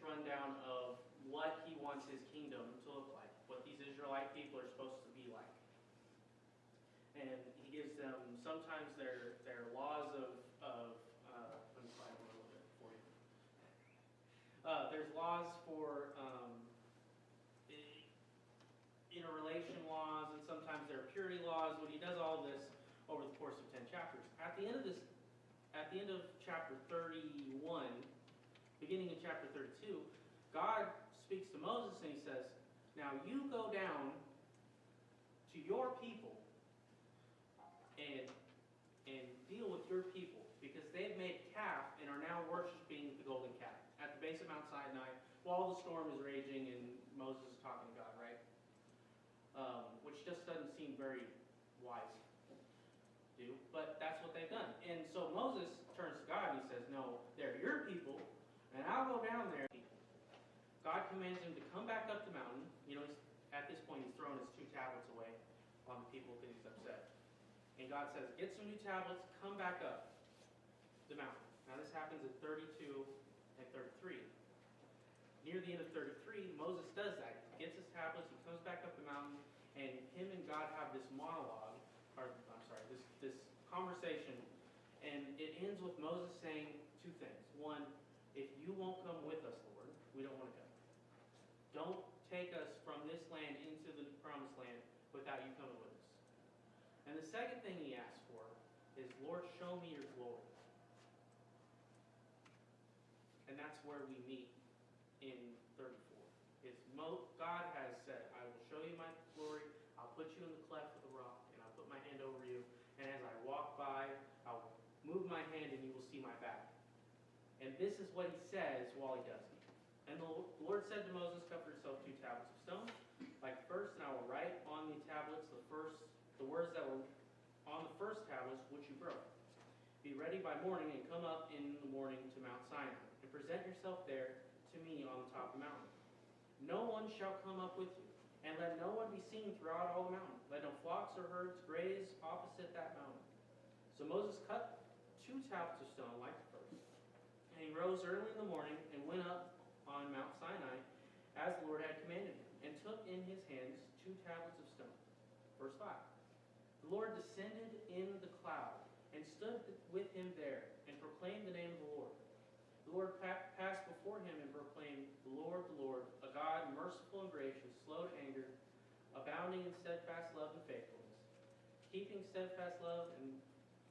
rundown of what he wants his kingdom to look like, what these Israelite people are supposed to be like. And he gives them sometimes their laws of let me slide a little bit for you. There's laws for interrelation laws, and sometimes there are purity laws, but he does all this over the course of 10 chapters. At the end of chapter 31, beginning in chapter 32, God speaks to Moses and he says, now you go down to your people and deal with your people, because they've made a calf and are now worshiping the golden calf at the base of Mount Sinai while the storm is raging and Moses is talking to God, right? Which just doesn't seem very wise to do, but that's what they've done. And so Moses turns to God and he says, no, they're your people, and I'll go down there. God commands him to come back up the mountain. You know, at this point he's throwing his 2 tablets away on the people because he's upset. And God says, get some new tablets, come back up the mountain. Now this happens in 32 and 33. Near the end of 33, Moses does that. He gets his tablets, he comes back up the mountain, and him and God have this monologue, or I'm sorry, this conversation, and it ends with Moses saying 2 things. One, if you won't come with us, Lord, we don't want to go. Don't take us from this land into the promised land without you coming with us. And the second thing he asks for is, Lord, show me your glory. And that's where we meet in 34. It's God has said, I will show you my glory, I'll put you in the cleft of the rock, and I'll put my hand over you, and as I walk by, I'll move my hand and you will see my back. And this is what he says while he does it. And the Lord said to Moses, cut for yourself 2 tablets of stone, like first, and I will write on the tablets the words that were on the first tablets which you broke. Be ready by morning and come up in the morning to Mount Sinai, and present yourself there to me on the top of the mountain. No one shall come up with you, and let no one be seen throughout all the mountain. Let no flocks or herds graze opposite that mountain. So Moses cut 2 tablets of stone like the first, and he rose early in the morning and went up on Mount Sinai as the Lord had commanded him, and took in his hands 2 tablets of stone. Verse 5. The Lord descended in the cloud and stood with him there and proclaimed the name of the Lord. The Lord passed before him and proclaimed, the Lord, a God merciful and gracious, slow to anger, abounding in steadfast love and faithfulness, keeping steadfast love and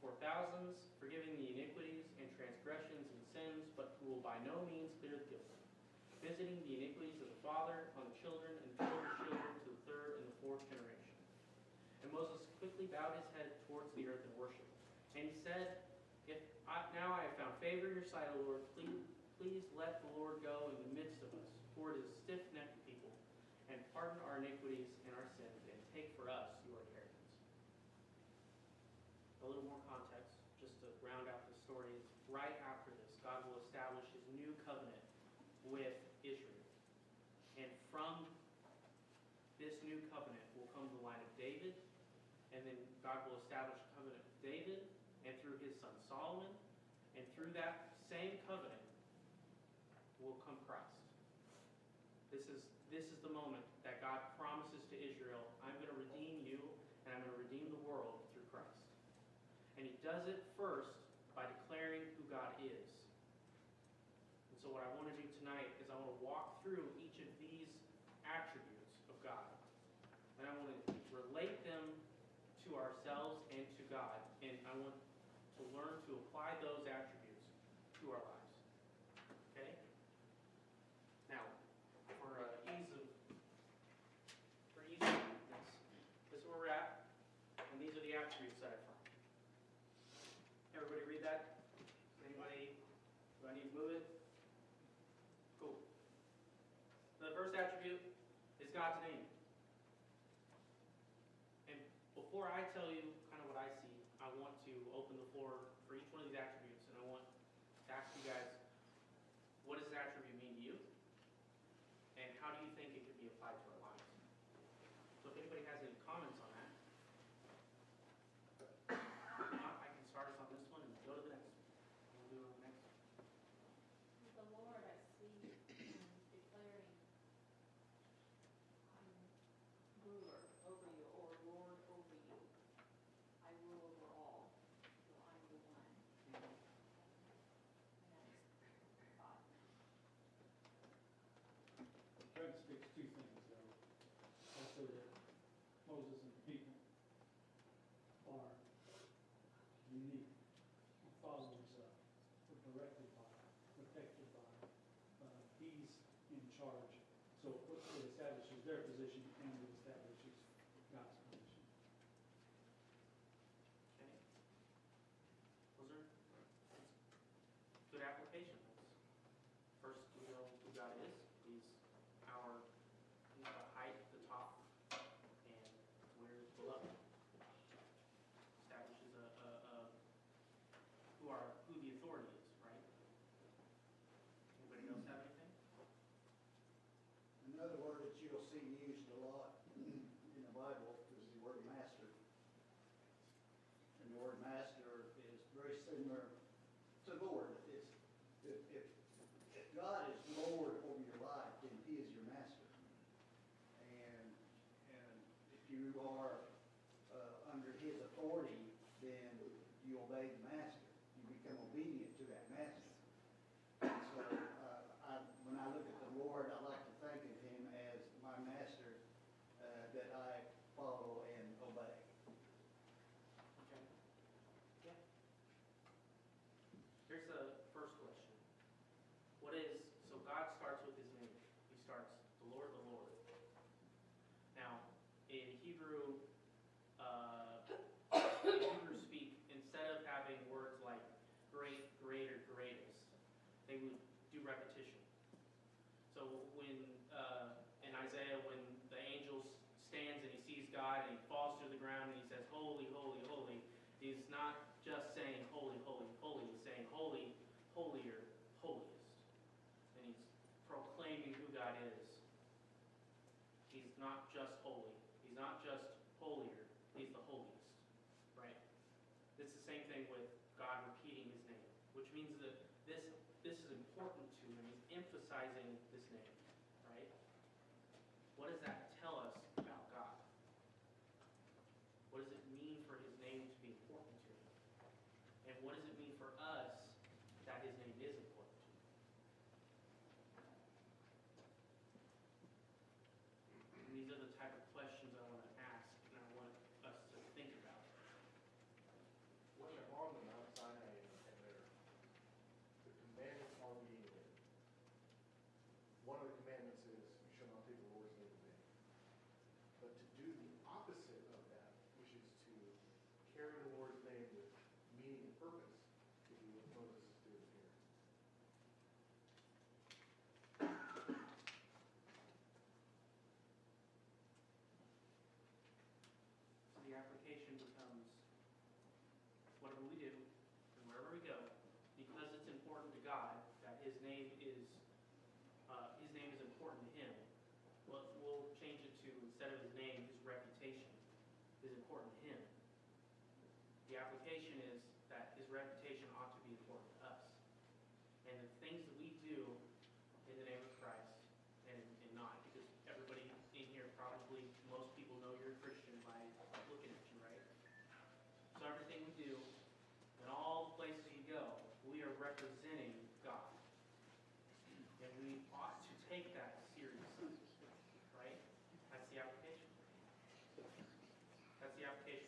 for thousands, forgiving the iniquities and transgressions and sins, but who will by no means clear the guilty, visiting the iniquities of the father on the children and the children's children to the 3rd and the 4th generation. And Moses quickly bowed his head towards the earth and worshipped. And he said, now I have found favor in your sight, O Lord, please let the Lord go in the midst of us, for it is a stiff-necked people, and pardon our iniquities and our sins, and take for us your inheritance. A little more context, just to round out the story, is right after this, God will establish his new covenant with Israel. And from this new covenant will come the line of David, and then God will establish a covenant with David, and through his son Solomon, and through that same covenant will come Christ. This is the moment that God promises to Israel, I'm going to redeem you, and I'm going to redeem the world through Christ. And he does it first by declaring who God is. And so what I want to do tonight is I want to walk through each of these attributes of God. And I want to relate them to ourselves and to God. And I want to learn to apply those attributes to our lives. Okay? Now, for ease of this is where we're at. And these are the attributes that I found. Everybody read that? Anybody? Do I need to move it? Cool. The first attribute is God's name. And before I tell you kind of what I see, I want to open the floor for each one of these attributes, and I want to ask you guys, what does this attribute mean to you? And how do you think it could be applied to our lives? So if anybody has any comments on that, if not, I can start us on this one and go to the next one. We'll do the next one. The Lord, I see charge. So it establishes their position and it establishes God's position. Okay. Those are good applications. First, we know who God is. He's our the height, the top, and we're below. Establishes who the authority is, right? Anybody else have anything? Another word that you'll see used a lot in the Bible is the word master. And the word master is very similar to Lord. It's, if God is Lord over your life, then He is your master. And if you are under His authority, then you obey the master. You become obedient to that master. And so when I look at the Lord, I like to think of Him as my master that I follow and obey. Okay. Yeah. Here's the first question. So God starts with His name. He starts, the Lord. Now, in Hebrew speak, instead of having words like great, greater, greatest, they would do repetition. So when in Isaiah, when the angel stands and he sees God and he falls to the ground and he says, holy, holy, holy, he's not just saying holy, holy, holy. He's saying holy, holier, holiest. And he's proclaiming who God is. He's not just holy. He's not just holier. He's the holiest. Right? It's the same thing with God repeating His name, which means that this is important to Him. He's emphasizing this name. Right? What does that tell us about God? What does it mean for His name to be important to Him? And what does it mean for us that His name is important to Him? And these are the type of questions I want to ask and I want us to think about. When they're on the Mount Sinai and the commandments are being given, one of the commandments is you shall not take the Lord's name in vain. But to do the opposite of that, which is to carry the Lord's name with meaning and purpose, would be what Moses is doing here. So the application becomes, whatever we do and wherever we go, because it's important to God that His name is important to Him. We'll change it to, instead of His name, His reputation is important to Him. The application is that His reputation ought to be important to us. And the things that we do in the name of Christ and not, because everybody in here probably, most people know you're a Christian by looking at you, right? So everything we do, in all the places you go, we are representing God. And we ought to take that seriously, right? That's the application. That's the application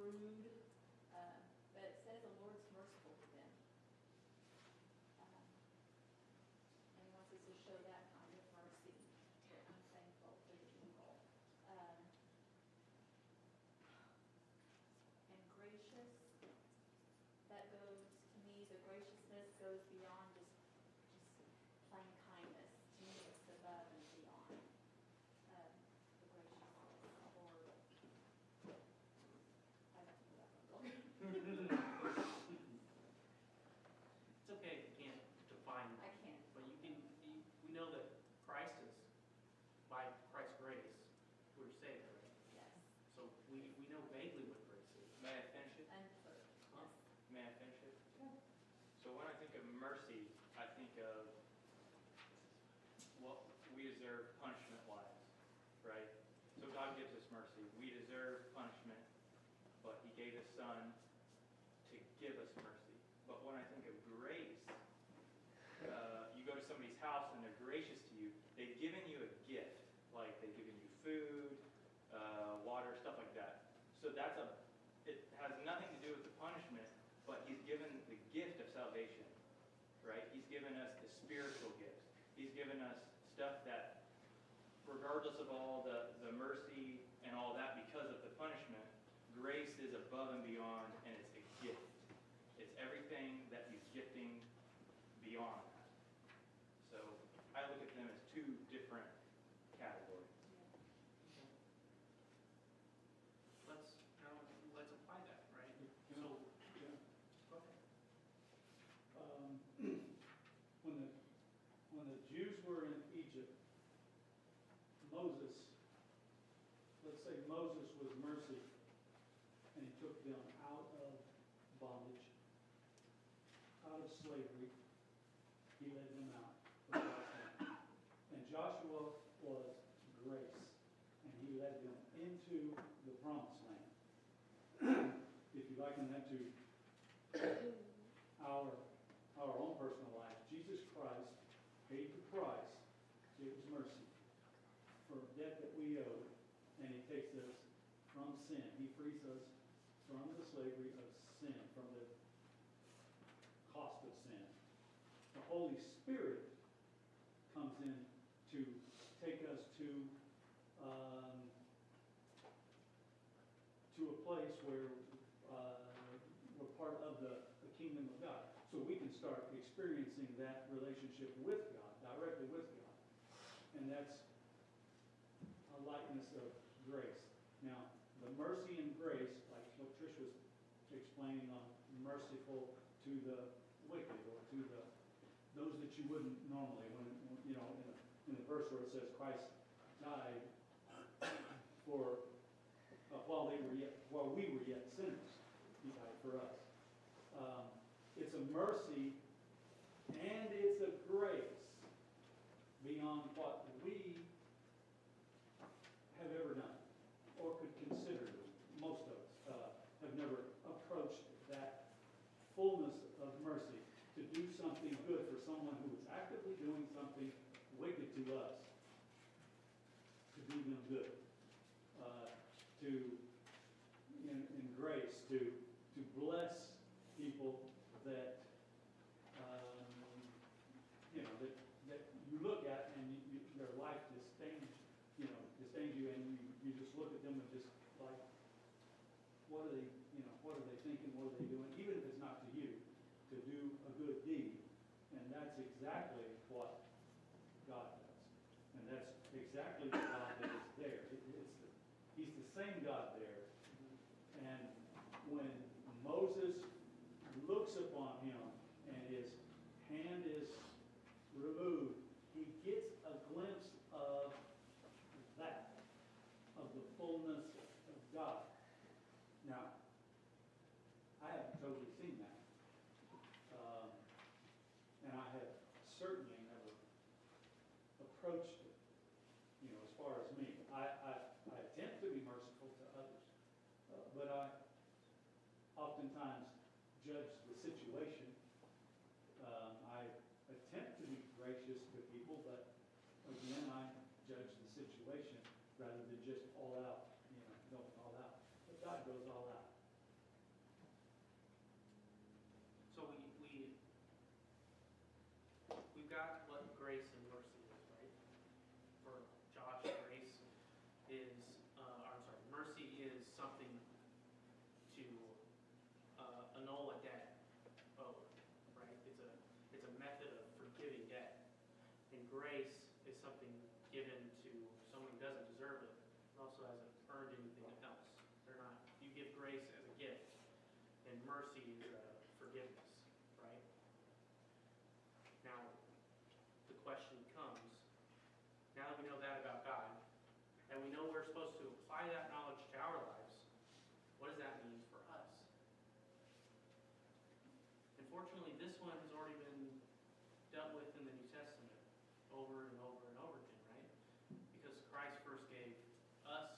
rude, but it says the Lord's merciful to them. And he wants us to show that kind of mercy to unthankful, to the evil. And gracious, that goes, to me, the graciousness goes beyond just plain kindness. To me, it's above and beyond the graciousness, or, I don't know that one. It's okay if you can't define, I can't. but we know that Christ is, by Christ's grace, we're saved, right? Yes. So we know vaguely what grace is. May I finish it? And for, yes. May I finish it? So when I think of mercy, I think of what we deserve punishment-wise, right? So God gives us mercy. We deserve punishment, but He gave His Son to give us mercy. But when I think of grace, you go to somebody's house and they're gracious to you. They've given you a gift, like they've given you food, water, stuff like that. So it has nothing to do with the punishment, but He's given the gift of salvation, right? He's given us the spiritual gifts. He's given us stuff that, regardless of all the mercy and all that, because of the punishment, grace is above and beyond, and it's a gift. It's everything that He's gifting beyond that. So I look at them as two different categories. Let's apply that, right? Can I- So, yeah. go ahead. When the Jews were in Egypt, Moses, let's say Moses was mercy, and he took them out of bondage, out of slavery. He led them out of God's land. And Joshua was grace, and he led them into the promised land. If you liken that to our own personal life, Jesus Christ paid the price. It was mercy for debt that we owed, and He takes us from sin. He frees us from the slavery of sin, from the cost of sin. The Holy Spirit comes in to take us to a place where we're part of the kingdom of God. So we can start experiencing that relationship with God, directly with God. And that's a likeness of grace. Now, the mercy and grace, like what Trish was explaining on merciful to the wicked, or to those that you wouldn't normally, when you know, in the verse where it says Christ died for while we were yet sinners, He died for us. It's a mercy and it's a grace beyond what we have ever done or could consider. Most of us have never approached that fullness of mercy to do something good for someone who is actively doing something wicked to us, to do them good, in grace, to bless people that that you look at and their life disdains you, and you just look at them and just like, what are they thinking, what are they doing, even if it's not to you, to do a good deed. And that's exactly what God does. And that's exactly the God that is there. He's the same God there. And when Moses looks upon him and his hand is removed, he gets a glimpse of that, of the fullness of God. Now, I haven't totally seen that. And I have certainly never approached it, as far as me. I attempt to be merciful to others, but I oftentimes judge the situation. I attempt to be gracious to people, but again, I judge the situation rather than just all out, going all out. But God goes all out. something to annul a debt owed, right? It's a method of forgiving debt. And grace is something given to someone who doesn't deserve it, but also hasn't earned anything else. They're not, you give grace as a gift, and mercy is forgiveness, right? Now, the question comes, now that we know that about God, and we know we're supposed to apply that knowledge to our lives, what does that mean for us? Unfortunately, this one has already been dealt with in the New Testament over and over and over again, right? Because Christ first gave us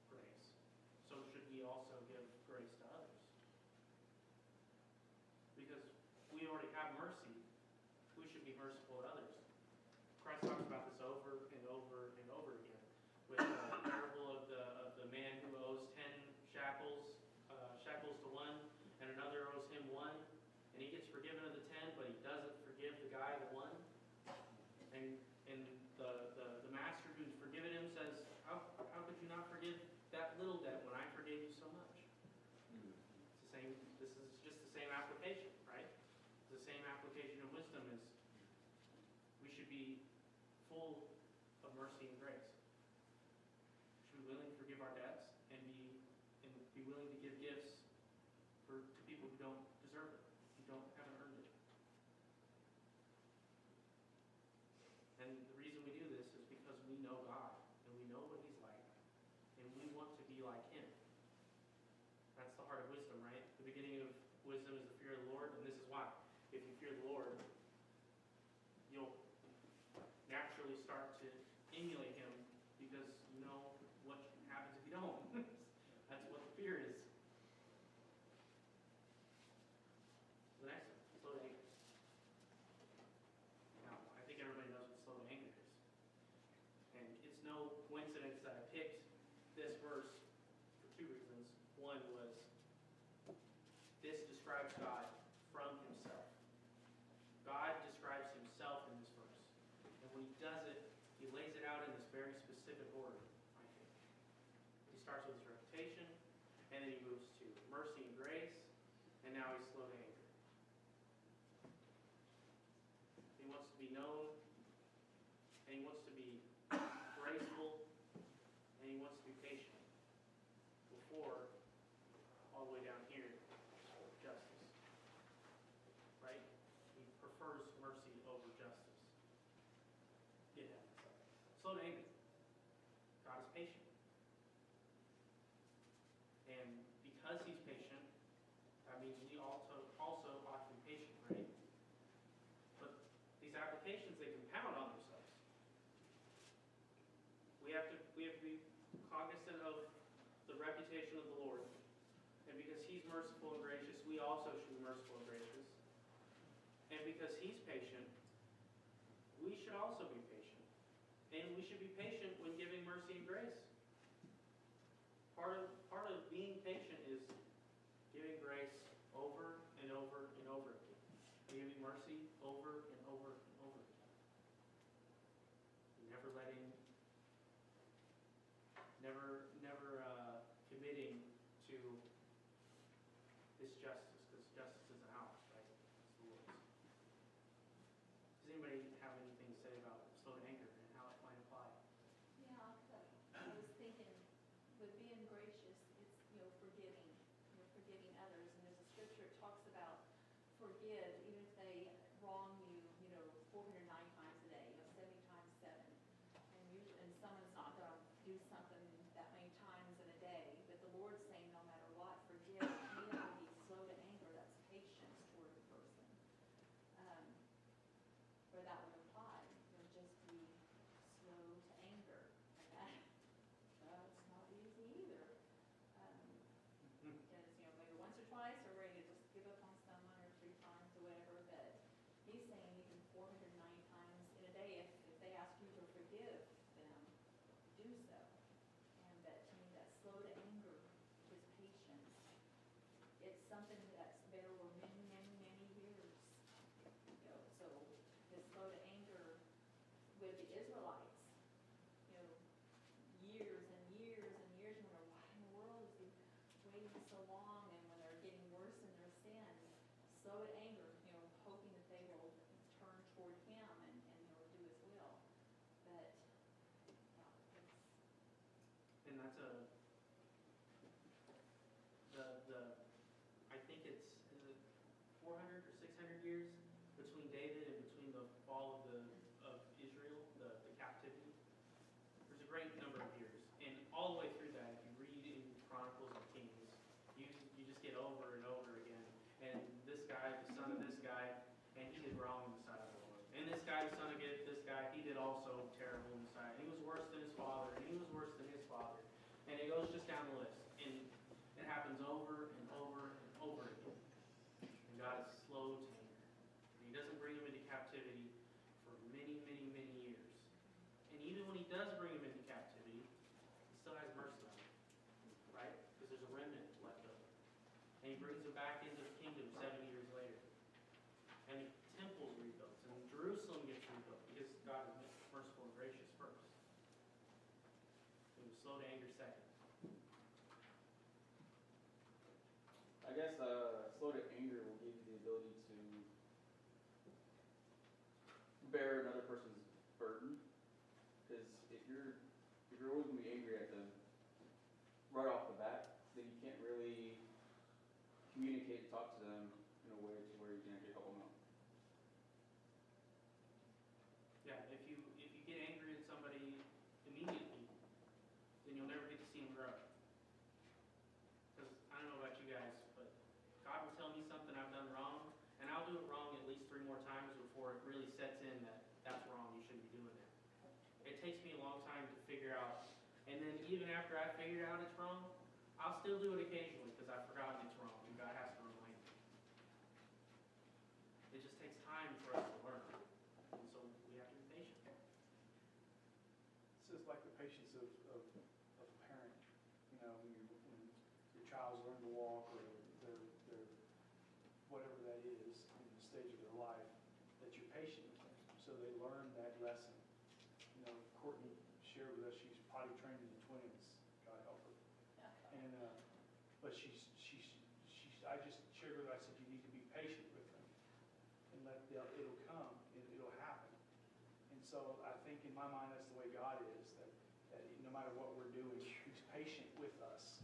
grace, so should we also give grace to others? Because we already have mercy, we should be merciful to others. Christ talks about this over and over and over again with the parable of the man who owes 10 shekels to one, and another owes him one, and he gets forgiven of the 10, but he doesn't forgive the guy the one. And the master who's forgiven him says, how could you not forgive that little debt when I forgave you so much? It's the same. This is just the same application, right? The same application of wisdom is we should be full of mercy and grace. We should be willing to forgive our debts and be willing to give gifts to people who don't deserve it, who haven't earned it. And the reason we do this is because we know God and we know what He's like, and we want to be like Him. That's the heart of wisdom, right? The beginning of wisdom is the fear of the Lord, and this is why. If you fear the Lord, you'll naturally start to emulate Him because you know what happens if you don't. That's what the fear is. The next one, slow to anger. Now, I think everybody knows what slow to anger is. And it's no coincidence that I picked this verse for two reasons. One was this describes God from Himself. God describes Himself in this verse. And when He does it, He lays it out in this very specific order, I think. He starts with His reputation, and then He moves to mercy and grace, and now He's slow to anger. He wants to be known, and He wants to be graceful, and He wants to be patient. Before, all the way down here, justice. Right? He prefers mercy over justice. Yeah. Slow to anger. God is patient. And because He's patient, that means we also ought to be patient, right? But these applications, they compound on themselves. We have to be cognizant of the reputation of the Lord. And because He's merciful and gracious, we also should be merciful and gracious. And because He's patient, we should also be patient. And we should be patient when giving mercy and grace. Part of being patient is giving grace over and over and over again. Giving mercy over and over and over again. Never committing to this justice, because justice isn't ours, right? It's the Lord's. Does anybody have anything to say about slow to anger and how it might apply? Yeah, I was thinking, with being gracious, it's, forgiving others. And there's a scripture that talks about forgive, even if they wrong you, 409 times a day, 70 times 7. And someone's not going to do something that many times in a day, but the Lord's saying no matter what, forgive. You have to be slow to anger. That's patience toward the person. Where that would apply, just be slow to anger. And that's not easy either. Because, maybe once or twice, or ready to just give up on someone, or 3 times, or whatever, but He's saying even 490 times in a day, if they ask you to forgive them, do so. And that, to me, that slow to anger is patience. It's something that's been over many, many, many years. So the slow to anger with the Israelites, years and years and years, and why in the world is He that's I think is it 400 or 600 years between David and between the fall of Israel, the captivity. There's a great number of years, and all the way through that, if you read in Chronicles and Kings, you just get over and over again. And this guy, the son of this guy, and he did wrong in the sight of the Lord. And this guy, the son of this guy, he did also terrible in the sight. He was worse than his father, and he was worse than his father. And it goes just down the list, and it happens over and over and over again. And God is slow to anger. He doesn't bring him into captivity for many, many, many years. And even when he does bring him into captivity, he still has mercy on him, right? Because there's a remnant left over. And he brings him back into the kingdom 7 years later. And the temple's rebuilt, and Jerusalem gets rebuilt, because God is merciful and gracious first. He was slow to anger second. I guess slow to anger will give you the ability to bear another person's burden. Because if you're always going to be angry right off the bat, then you can't really communicate and talk to them in a way to where you can actually help them out. Yeah, if you get angry at somebody immediately, then you'll never get to see them grow. Because I don't know about you guys, but God will tell me something I've done wrong, and I'll do it wrong at least 3 more times before it really sets in that that's wrong, you shouldn't be doing that. It takes me a long time to figure out, and then even after I figured out it's wrong, I'll still do it occasionally because I've forgotten it's wrong, and God has to remind me. It just takes time for us to learn, and so we have to be patient. It's just like the patience of a parent, you know, when your child's learning to walk or they're whatever that is in the stage of their life, that you're patient with them, so they learn that lesson. You know, Courtney shared with us she's potty trained in the twins, God help her, and but I just shared with her, I said you need to be patient with them and it'll come, it'll happen. And so I think in my mind that's the way God is, that no matter what we're doing, He's patient with us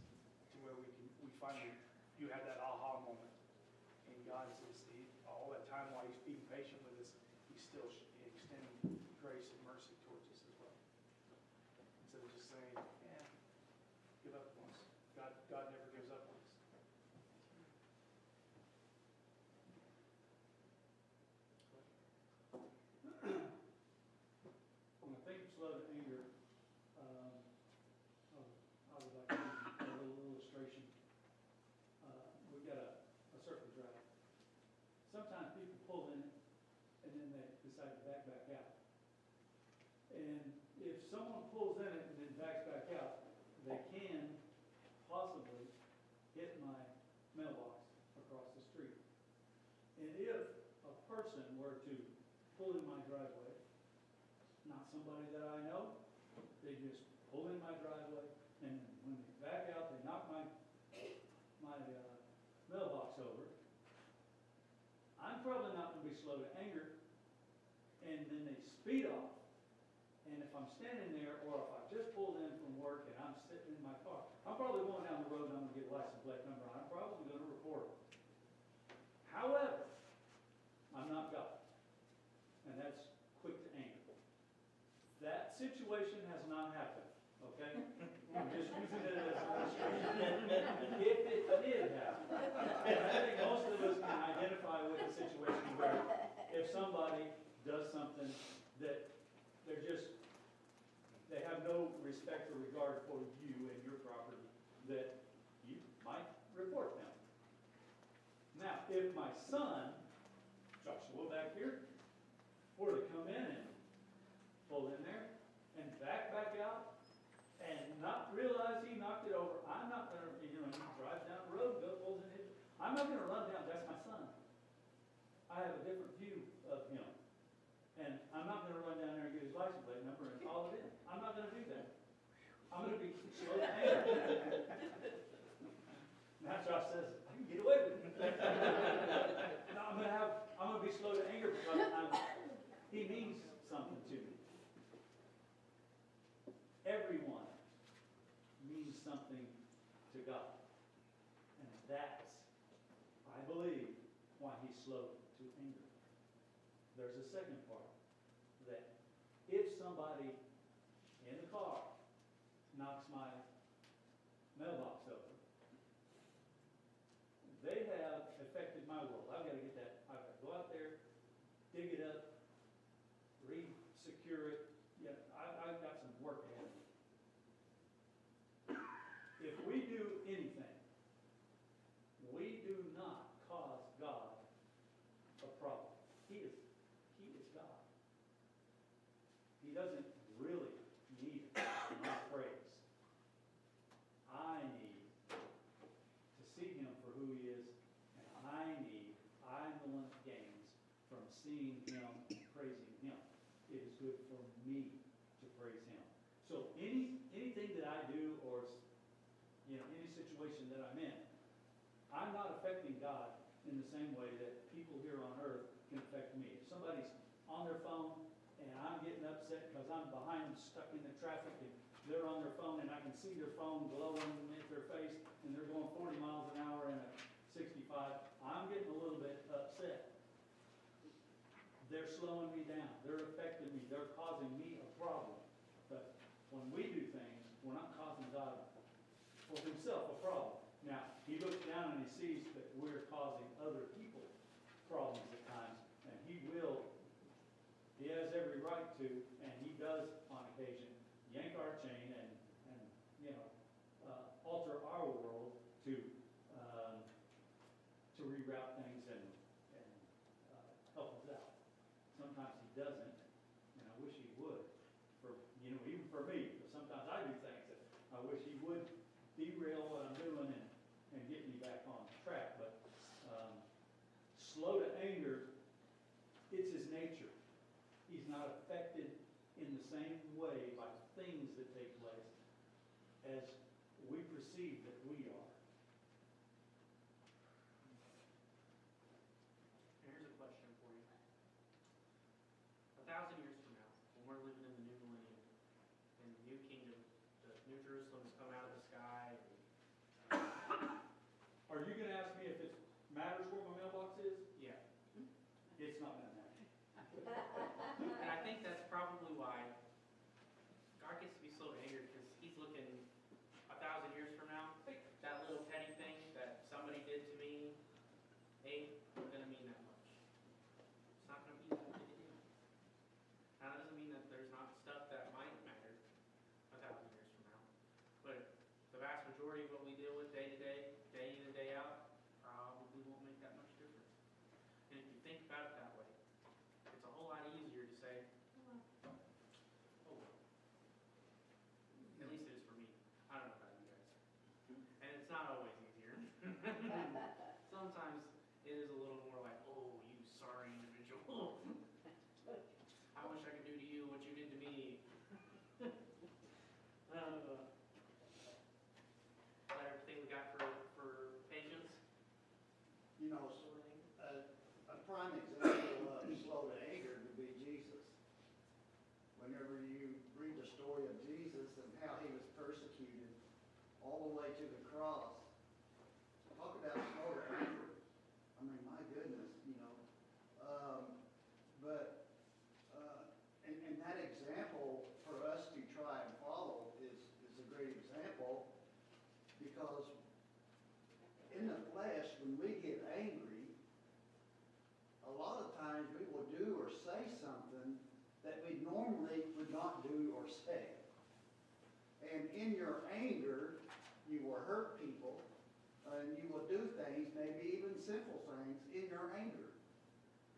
to where we finally, you have that aha moment. And God says, all that time while He's being patient with us, He's still extending grace and mercy towards us as well. Instead of just saying, yeah, give up on us. God never gives up on us. When I think of slow to anger, I would like to use a little illustration. We've got a circle drive. Sometimes people pull in it and then they decide to back out. And if someone pulls in it and then backs back out, they can possibly hit my mailbox across the street. And if a person were to pull in my driveway, not somebody that I know, they just pull in my driveway, and when they back out, they knock my mailbox over. I'm probably not going to be slow to anger, and then they speed off. And if I'm standing there, or if I just pulled in from work and I'm sitting in my car, I'm probably going down the road and I'm going to get a license plate number. I'm probably going to report it. However, I'm not God, and that's quick to anger. That situation has not happened, okay? I'm just using it as an illustration. If it did happen, and I think most of us can identify with a situation where if somebody does something that they have no respect or regard for you and your property, that you might report them. Now, if my son, Joshua back here, were to come in and pull in there and back out and not realize he knocked it over, I'm not going to, he drives down the road, pulls in his, I'm not going to run down, that's my son. I have a different view of him. And I'm not going to run down there and get his license plate number and call it in. I'm not going to do that. I'm going to be slow to anger. Now Josh says, I can get away with it. No, I'm going to be slow to anger because he means something to me. Everyone means something to God. And that's, I believe, why he's slow to anger. There's a second part, that if somebody in the car knocks my mailbox over, they have affected my world. I've got to get that, I've got to go out there, dig it up, re-secure it. Yeah, I've got some work ahead of me. If we do anything, we do not cause God a problem. He is God. He doesn't really need my praise. I need to see him for who he is, and I'm the one that gains from seeing him and praising him. It is good for me to praise him. So anything that I do, or any situation that I'm in, I'm not affecting God in the same way that people here on earth can affect me. If somebody's on their phone and I'm getting upset because I'm behind them, stuck in the traffic, and they're on their phone and I can see their phone glowing at their face and they're going 40 miles an hour in a 65, I'm getting a little bit upset. They're slowing me down. They're affecting me. They're causing me a problem. But when we do things, we're not causing God for himself a problem. Now, he looks down and he sees that we're causing other people problems at times, and he has every right to, and he does on occasion, yank our chain and alter our world to reroute things and help us out. Sometimes he doesn't, and I wish he would, even for me. But sometimes I do things that I wish he would derail what I'm doing and get me back on track. But slow to anger, it's his nature. He's not affected in the same way by things that take place as we perceive that we are. Here's a question for you. 1,000 years from now, when we're living in the new millennium, in the new kingdom, the new Jerusalem's come out of the sky. Are you going to ask me if it matters where my mailbox is? Yeah. It's not going to matter. And I think that's probably why God gets to be slow to anger, because he's looking 1,000 years from now, that little petty thing that somebody did to me ain't going to mean that much. It's not going to be that big a deal. Now, that doesn't mean that there's not stuff that might matter 1,000 years from now. But the vast majority of what we deal with day to day, day in and day out, probably won't make that much difference. And if you think about it that way, it's a whole lot easier to say, oh well. At least it is for me. I don't know about you guys. And it's not always easier. Sometimes it is a little more like, oh, you sorry individual. I wish I could do to you what you did to me. Is that everything we got for patience? A prime example of slow to anger would be Jesus. Whenever you read the story of Jesus and how he was persecuted all the way to the cross, talk about slow to anger. I mean, my goodness, and that example for us to try and follow is a great example, because in the flesh, when we get angry, a lot of times we will do or say something that we normally would not do or say. And in your anger, you will hurt people, and you will do things, maybe even sinful things, in your anger.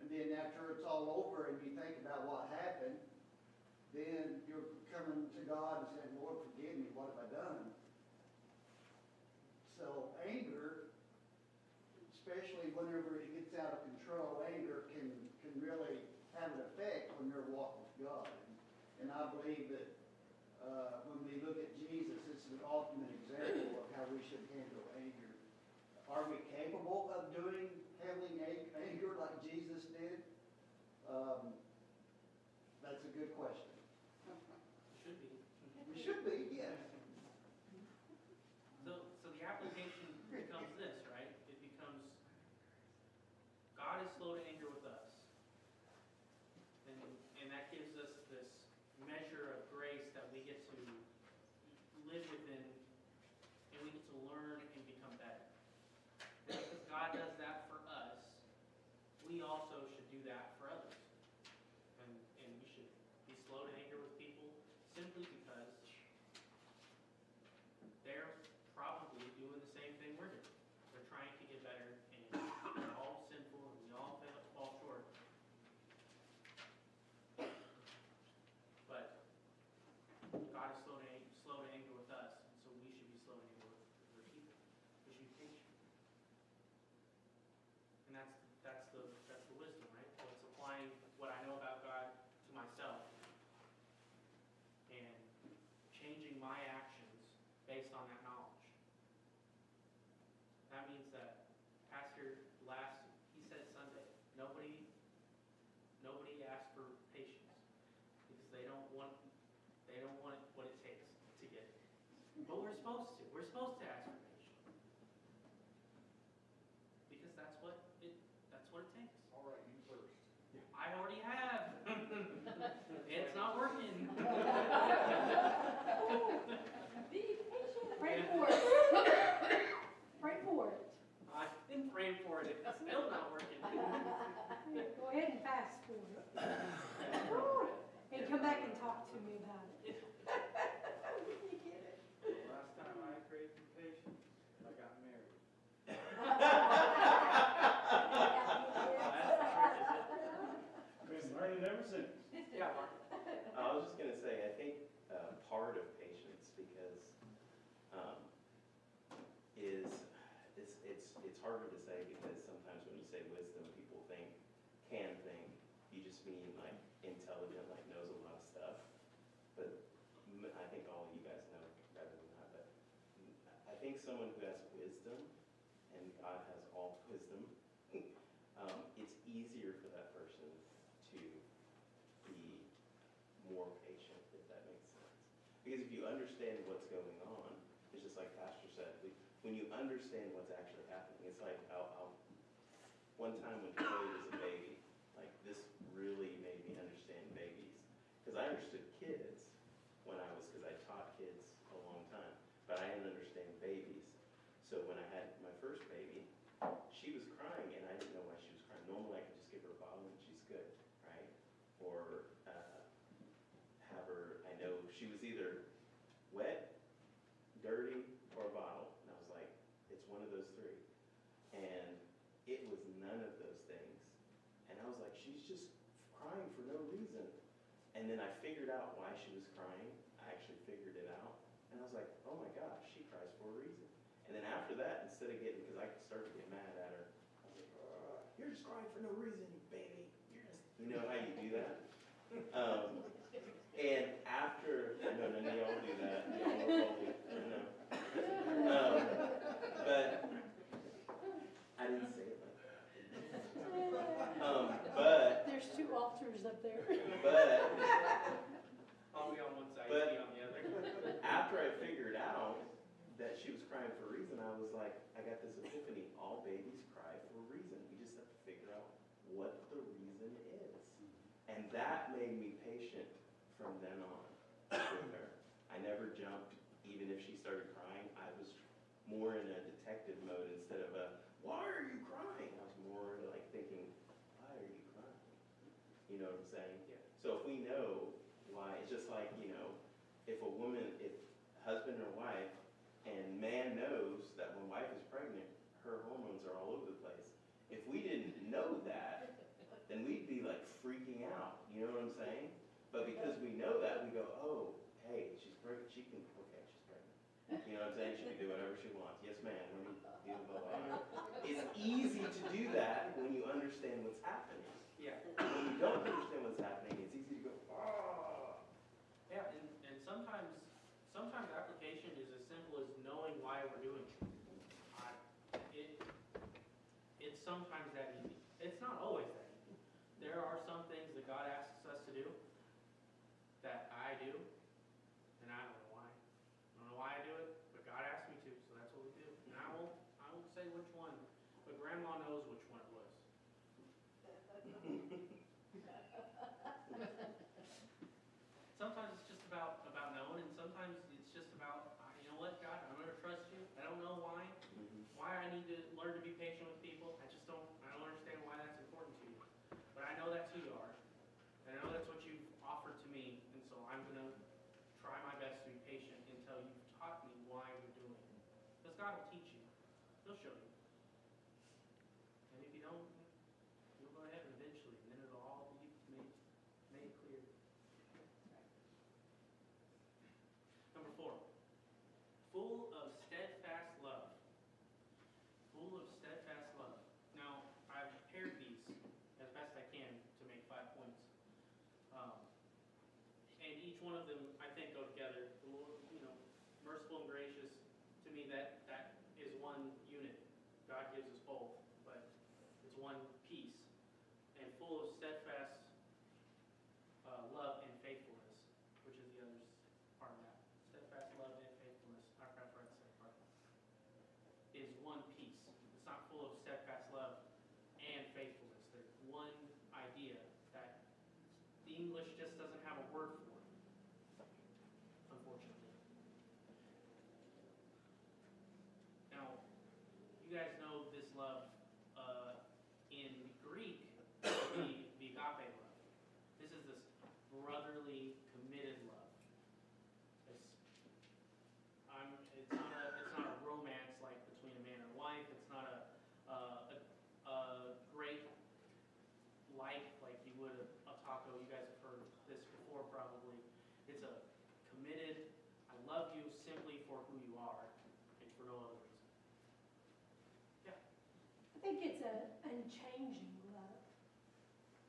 And then after it's all over and you think about what happened, then you're coming to God and saying, Lord, forgive me, what have I done? So anger, especially whenever it gets out of control, anger can really have an effect when you're walking with God. And I believe that when we look at Jesus, it's an ultimate example of how we should handle anger. Are we capable of handling anger like Jesus did? That's a good question. Should be. We should be, yes. we also should do that for others. And we should be slow to anger with people simply because they're probably doing the same thing we're doing. They're trying to get better, and we're all sinful, and we all fall short. But God is slow to anger with us, and so we should be slow to anger with other people. We should be patient. And that's the wisdom, right? So it's applying what I know about God to myself and changing my actions based on that knowledge. That means that Pastor he said Sunday, nobody asked for patience because they don't want what it takes to get it. But we're supposed to. We're supposed to ask for patience because that's what it takes. All right, you first. I already have. It's not working. Be patient. Pray for it. Pray for it. I've been praying for it. It's still not working. Go ahead and fast for it. And come back and talk to me about it. You get it? Last time I prayed for patience, I got married. Been learning ever since. Yeah, Mark. I was just gonna say, I think part of patience, because it's harder to say because sometimes when you say wisdom, people can think you just mean like intelligent, like knows a lot of stuff. But I think all of you guys know better than that. But I think someone who has wisdom, and God has all wisdom, it's easier for that person to be more patient, if that makes sense. Because if you understand what's going on, it's just like Pastor said, when you understand what's actually happening, it's like one time when Chloe was a baby, like this really made me understand babies. Because I understood kids because I taught kids a long time, but I didn't understand babies. So when I had my first baby, she was crying, and I didn't know why she was crying. Normally, I could just give her a bottle and she's good, right? Or have her, I know she was either wet, dirty, or a bottle. And I was like, it's one of those three. And it was none of those things. And I was like, she's just crying for no reason. And then I figured out why she was crying. I actually figured it out. And I was like, oh my gosh, she cries for a reason. And then after that, instead of getting, because I started to get mad at her, I was like, you're just crying for no reason, baby. You're just, you know how you do that? And after, no, none of y'all do that. Y'all are holy. No. But I didn't say it like that. But There's two altars up there. But I'll be on one side, But- you be on the other. after I figured out that she was crying for a reason, I was like, I got this epiphany. All babies cry for a reason. We just have to figure out what the reason is. And that made me patient from then on with her. I never jumped, even if she started crying. I was more in a detective mode instead of a, why are you crying? I was more like thinking, why are you crying? You know what I'm saying? Yeah. So if we know why, it's just like, if husband or wife, and man knows that when wife is pregnant, her hormones are all over the place. If we didn't know that, then we'd be like freaking out. You know what I'm saying? But because we know that, we go, oh, hey, she's pregnant. She's pregnant. You know what I'm saying? She can do whatever she wants. Yes, ma'am. Let me do the blah. It's easy to do that when you understand what's happening. Yeah. When you don't understand what's happening, it's easy to go, oh. Yeah, and sometimes application is as simple as knowing why we're doing it. It's sometimes that easy. It's not always that easy. There are some things that God asks us to do that I do, and I don't know why. I don't know why I do it, but God asked me to, so that's what we do. And I won't say which one, but Grandma knows which one it was. Sometimes it's just about knowing, and sometimes it's just about, you know what, God, I'm going to trust you. I don't know why I need to learn to be patient with people. I don't understand why that's important to you. God will teach you. He'll show you. And if you don't, you'll go ahead eventually, and then it'll all be made clear. Number 4, full of steadfast love. Full of steadfast love. Now, I've paired these as best I can to make 5 points. And each one of them, I think, go together. The Lord, merciful and gracious, to me, that is one unit. God gives us both, but it's one piece. And full of steadfast love and faithfulness, which is the other part of that. Steadfast love and faithfulness, I forgot the second part, is one piece. It's not full of steadfast love and faithfulness. There's one idea that the English just doesn't have a word for it, unfortunately. Now, you guys know this love in Greek, the agape love. This is this brotherly, committed love. It's not a romance like between a man and a wife. It's not a great like you would a taco. You guys have heard this before probably. It's a committed, I love you simply for who you are and for no other reason. Yeah. I think it's an unchanging love.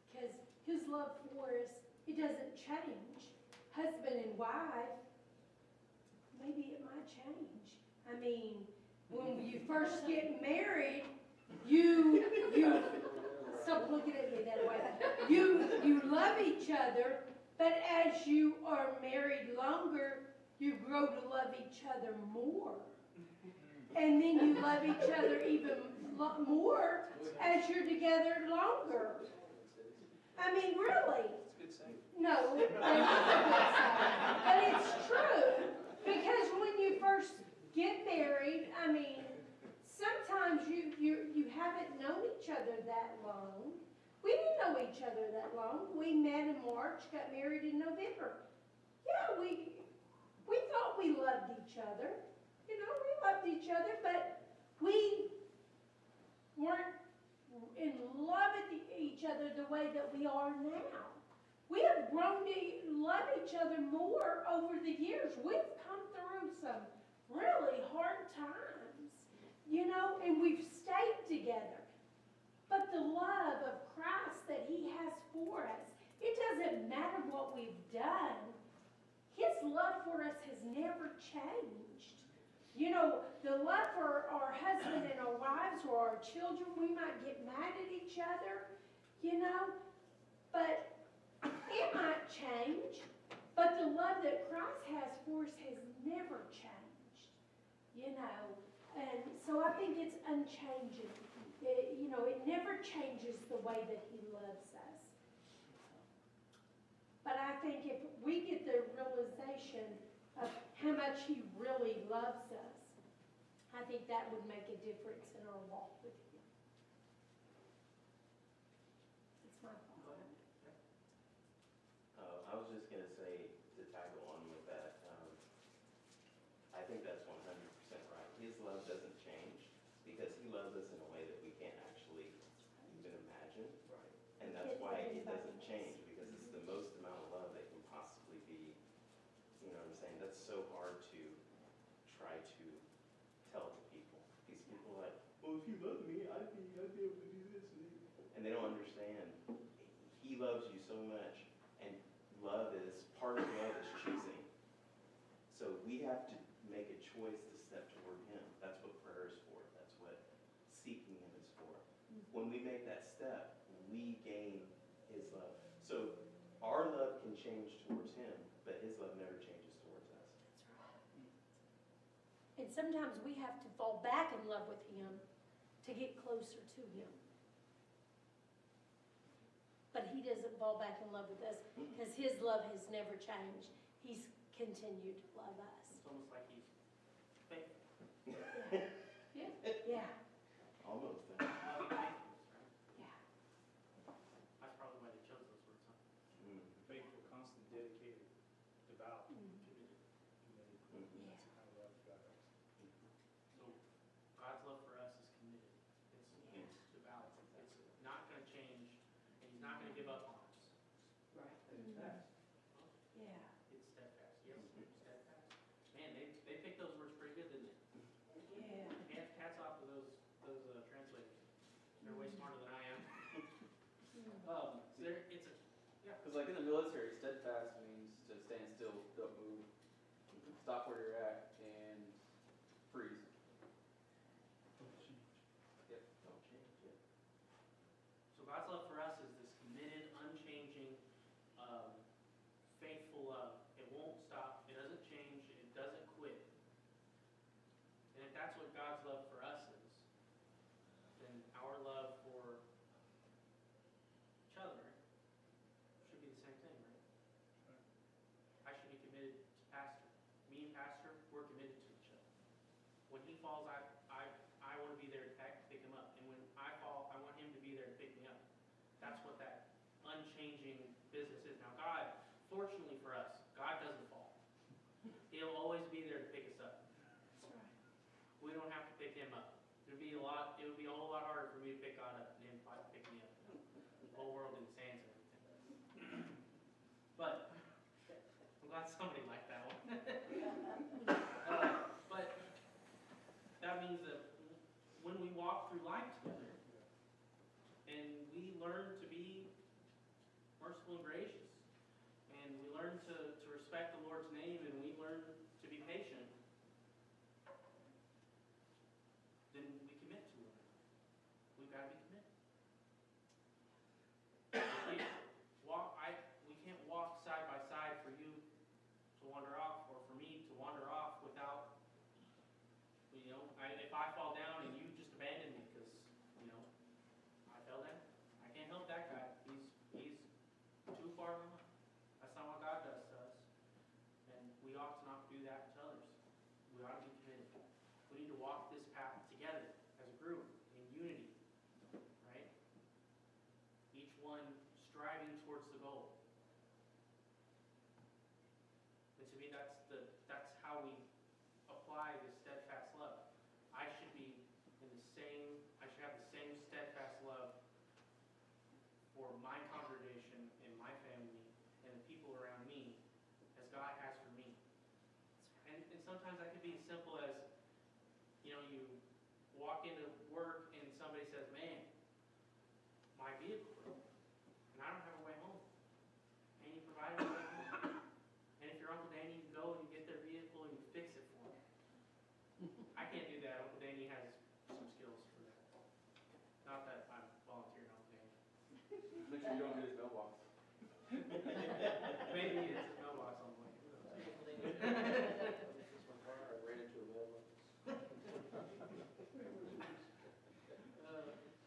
Because his love for us, it doesn't change. Husband and wife, maybe it might change. I mean, when you first get married, you stop looking at me that way. You love each other, but as you are married longer, you grow to love each other more. And then you love each other even more as you're together longer. I mean, really. No, it's a good sign. But it's true. Because when you first get married, I mean, sometimes you haven't known each other that long. We didn't know each other that long. We met in March, got married in November. Yeah, we thought we loved each other. We loved each other, but we weren't in love with each other the way that we are now. We have grown to love each other more over the years. We've come through some really hard times, and we've stayed together. But the love of Christ that he has for us, it doesn't matter what we've done. His love for us has never changed. The love for our husband and our wives or our children, we might get mad at each other, but it might change. But the love that Christ has for us has never changed, And so I think it's unchanging. It never changes the way that he loves us. But I think if we get the realization of how much he really loves us, I think that would make a difference in our walk with him. That's my thought. I was just going to say, to tag on with that, I think that's 100% right. His love doesn't change because he loves us in a way that we can't actually even imagine. Right. And that's why it doesn't change, because it's the most amount of love that can possibly be. You know what I'm saying? That's so hard to try to tell to people. These people are like, well, if you love me, I'd be able to do this. And they don't understand. He loves you so much, and part of love is choosing. So we have to make a choice to step toward him. That's what prayer is for. That's what seeking him is for. When we make that step, we gain his love. So our love can change towards him, but his love never changes towards us. That's right. And sometimes we have to fall back in love with him to get closer to him. But he doesn't fall back in love with us because his love has never changed. He's continued to love us. It's almost like he's faithful. Yeah. Yeah. Almost. Loving faithfulness, right? Yeah. That's probably why they chose those words, huh? Faithful, constant, dedicated, devout, Committed. committed. Yeah. That's the kind of love God has. So way smarter than I am. See, It's a, yeah. because like in the military, steadfast means to stand still, don't move, stop where you're at, and freeze. Don't change. Yep, don't change, yep. So God's love for us is this committed, unchanging, faithful love. It won't stop. It doesn't change. It doesn't quit. And if that's what God's love for us is, then our love for each other should be the same thing, right? I should be committed to Pastor. Me and Pastor, we're committed to each other. When he falls, I want to be there to pick him up. And when I fall, I want him to be there to pick me up. That's what that unchanging business is. Now, God, fortunately for us, God doesn't fall. He'll always be there to pick us up. That's right. We don't have to pick him up. It would be a whole lot harder for me to pick God up than him to pick me up. The whole world in sands and everything. But I'm glad somebody liked that one. But that means that when we walk through life together and we learn to be merciful and gracious, and we learn to respect the Lord's name, and we learn to be patient, then we commit to one another. We've got to be committed. We can't walk side by side for you to wander off, or for me to wander off without, if I fall down and you just abandon me because, I fell down. I can't help that guy. He's too far gone. That's not what God does to us. And we ought to not do that to others. We ought to be committed. We need to walk this path together as a group in unity, right? Each one striving towards the goal. And to me, that's how we apply this steadfast love. I should have the same steadfast love for my congregation and my family and the people around me as God has for me. And sometimes that could be as simple as, you walk into work and somebody says, man, my vehicle broke and I don't have a way home. And you provide a way home. And if your Uncle Danny, you go and you get their vehicle and you fix it for them. I can't do that. Uncle Danny has some skills for that. Not that I'm volunteering Uncle Danny. Make sure you don't hit his mailbox. Maybe it's a mailbox on the way. This one car, I ran into a mailbox.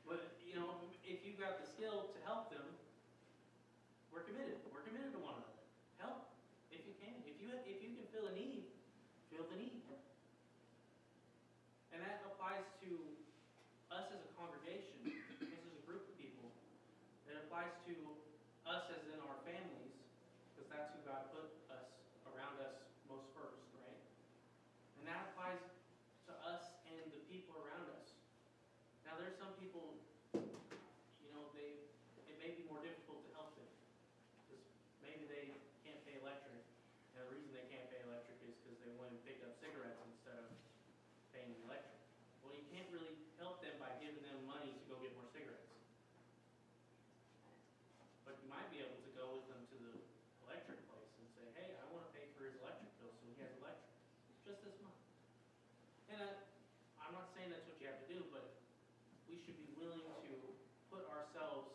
But, if you've got the skill to help them, we're committed. We're committed to one another. Help if you can. If you can fill a need, fill the need. And that applies to us as a congregation, us as a group of people. It applies to us as in our families, because that's who God put us around us most first, right? And that applies to us and the people around us. Now, there's some people, it may be more difficult to help them, because maybe they can't pay electric, and the reason they can't pay electric is because they went and picked up cigarettes instead of paying the electric. Well, you can't really help them by giving them money to go get more cigarettes. But you might be able to go with them to the electric place and say, hey, I want to pay for his electric bill so he has electric. Just this month. And I'm not saying that's what you have to do, but we should be willing to put ourselves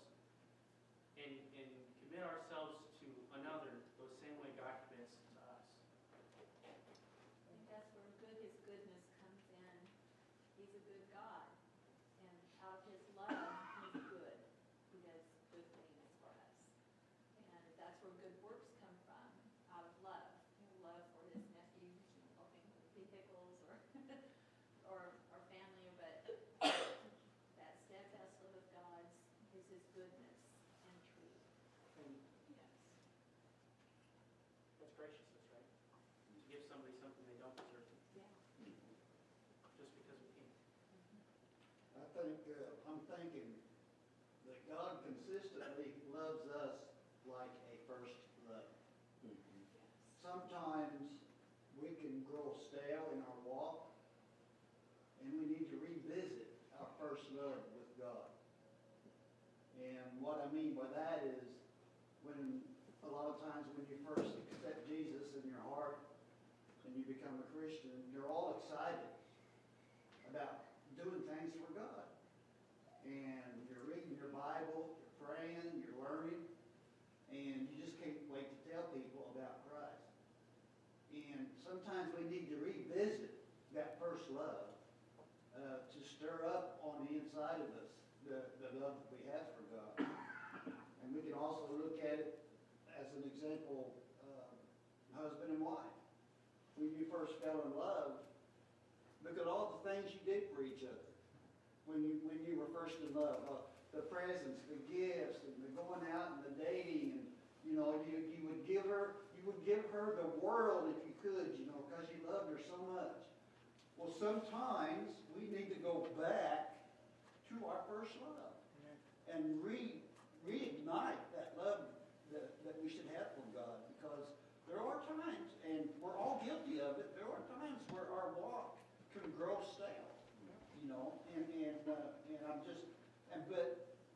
and commit ourselves to another the same way God commits to us. I think that's where his goodness comes in. He's a good God. And out of his love, he's good. He does good things for us. And that's where good works come from, out of love. Love for his nephews, helping with vehicles or family, but that steadfast love of God's is his goodness and truth. And Yes. that's graciousness, right? To give somebody something they don't deserve, Yeah. just because we can. I'm thinking that God consistently loves us like a first love. Sometimes we can grow stale in our walk, and we need to revisit our first love with God. what I mean by that is, when, a lot of times when you first accept Jesus in your heart and you become a Christian, you're all excited about doing things for God. And you're reading your Bible, you're praying, you're learning, and you just can't wait to tell people about Christ. And sometimes we need to revisit that first love to stir up on the inside of us the love that we have for God. And we can also look at it as an example, husband and wife. When you first fell in love, look at all the things you did for each other. When you were first in love, the presents, the gifts, and the going out and the dating, and you would give her the world if you could, because you loved her so much. Well, sometimes we need to go back to our first love and reignite that love that we should have for God, because there are times, and we're all guilty of it, there are times where our walk can grow stale, and I'm just,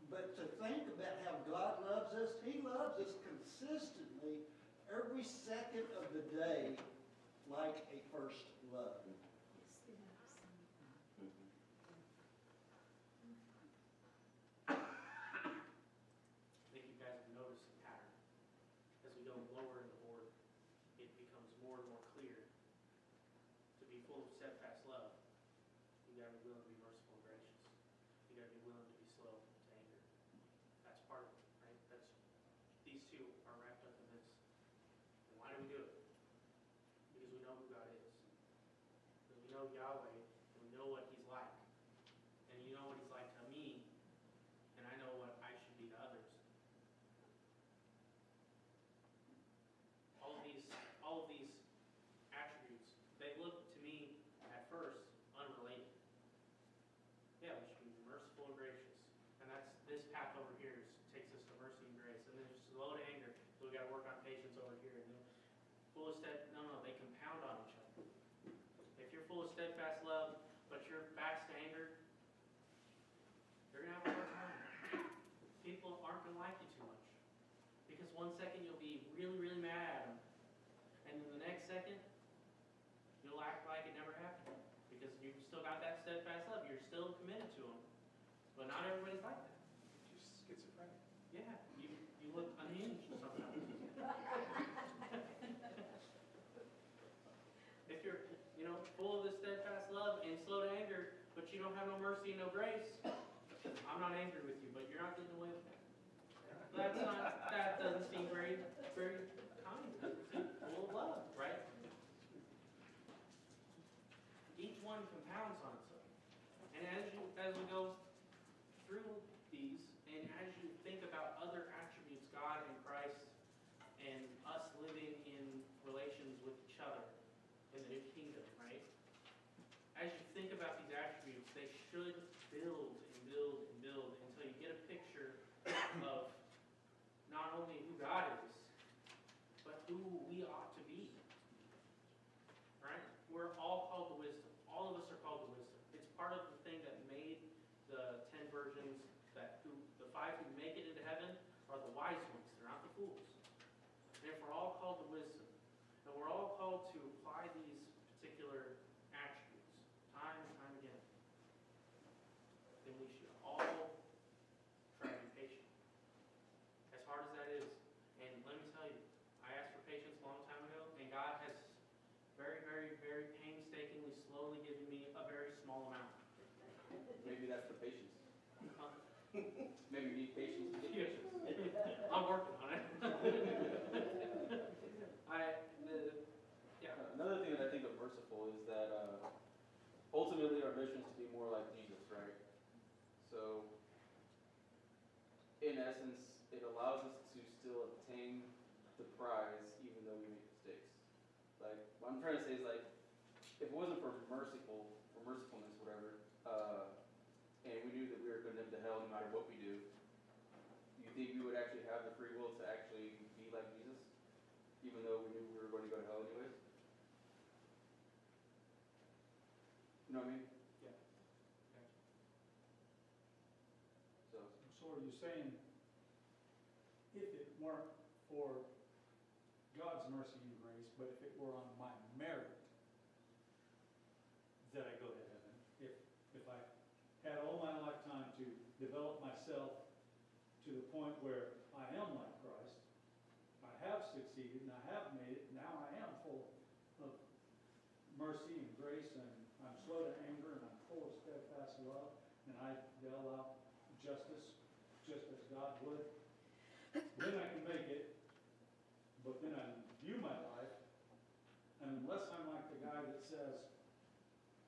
but to think about how God loves us, He loves us consistently every second of the day like a first love. I think you guys have noticed a pattern. As we go lower in the board, it becomes more and more clear. To be full of steadfast love, you gotta be willing to be merciful and gracious. You gotta be willing to be slow to anger. That's part of it, right? These two are wrapped up in this. And why do we do it? Because we know who God is. Because we know Yahweh, and we know what He's like. And you know what He's like to me, and I know what I should be to others. All of these attributes, they look to me at first unrelated. Yeah, we should be merciful and gracious. And that's this path over here takes us to mercy and grace. And then slow to anger, so we gotta work on patience over here. And then full of no, they compound on each other. If you're full of steadfast love, but you're fast to anger, you're gonna have a hard time. People aren't gonna like you too much. Because one second you'll be really, really mad at them. And then the next second, you'll act like it never happened. Because you've still got that steadfast love. You're still committed to them. But not everybody's like that. Just schizophrenic. Yeah, you look unhinged sometimes. If you're, full of this steadfast love and slow to anger, but you don't have no mercy and no grace, I'm not angry with you, but you're not getting away with that. That doesn't seem very, very kind. It doesn't seem full of love, right? Each one compounds on itself. And as we go through these, and as you think about other attributes, God and Christ, and us living in relations with each other in the new kingdom, right? As you think about these attributes, they should build and build and build until you get a picture of not only who God is, but who we ought to be. Right? We're all called to wisdom. All of us are called to wisdom. It's part of the thing that made the 10 virgins, the 5 who make it into heaven are the wise ones. They're not the fools. And if we're all called to wisdom, and we're all called to apply these particular attributes time and time again, then we should all try to be patient. As hard as that is. And let me tell you, I asked for patience a long time ago, and God has very, very, very painstakingly, slowly given me a very small amount. Maybe that's the patience. Huh? Maybe you need patience to get patience. I'm working on it. Another thing that I think of merciful is that ultimately our mission is to be more like Jesus, right? So, in essence, it allows us to still obtain the prize even though we make mistakes. Like, what I'm trying to say is, like, if it wasn't for mercifulness, whatever, and we knew that we were condemned to hell no matter what we do, you think we would actually have the free will to actually be like Jesus, even though we knew we were going to go to hell anyways? You know what I mean? Yeah. So are you saying weren't for God's mercy and grace, but if it were on my merit that I go to heaven, if I had all my lifetime to develop myself to the point where I am like Christ, I have succeeded and I have made it, now I am full of mercy and grace, and I'm slow to anger, and I'm full of steadfast love, and I deal out justice just as God would, then I can make it. But then I view my life, and unless I'm like the guy that says,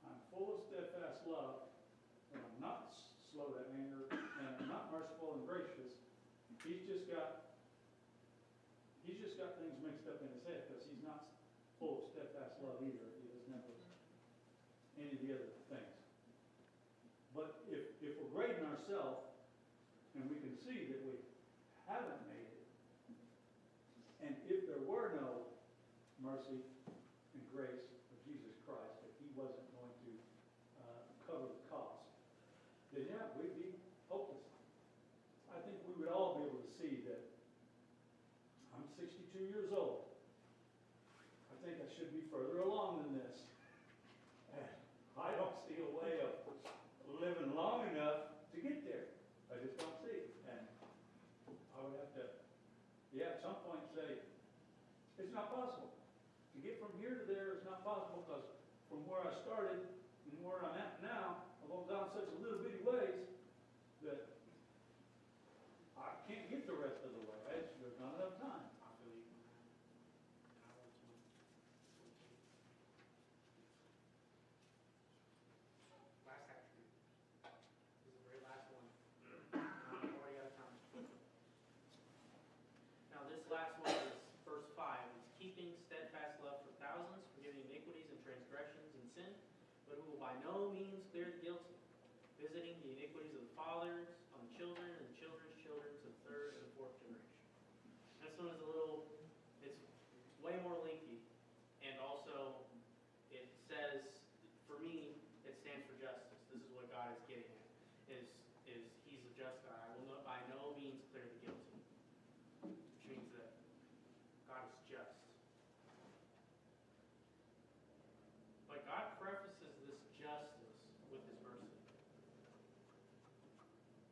I'm full of steadfast love, and I'm not slow to anger, and I'm not merciful and gracious, he's just got things mixed up in his head, because he's not full of steadfast love either. He doesn't have any of the other things. But if we're grading ourselves, and we can see that we haven't made it, and if there were no mercy and grace of Jesus Christ, if he wasn't going to cover the cost, then yeah, we'd be hopeless. I think we would all be able to see that I'm 62 years old. I think I should be further along than this. And I don't see a way of living long enough to get there. I just don't see it. And I would have to, at some point say, it's not possible. To get from here to there is not possible, because from where I started and where I'm at now, I've only gone such a little bitty ways that I can't get the rest of the way. There's not enough time. I feel you on that. I want to. Last attribute. This is the very last one. I'm already out of time. Now this last one is verse 5. It's keeping steadfast love for thousands, forgiving iniquities and transgressions and sin, but who will by no means clear the guilty, visiting the iniquities of the fathers on the children and the children's children to the third and the fourth generation. This one is it's way more lengthy, and also it says, for me, it stands for justice. This is what God is getting at, is he's a just God. I will by no means clear the guilty, which means that God is just. But God prefaces this justice with his mercy.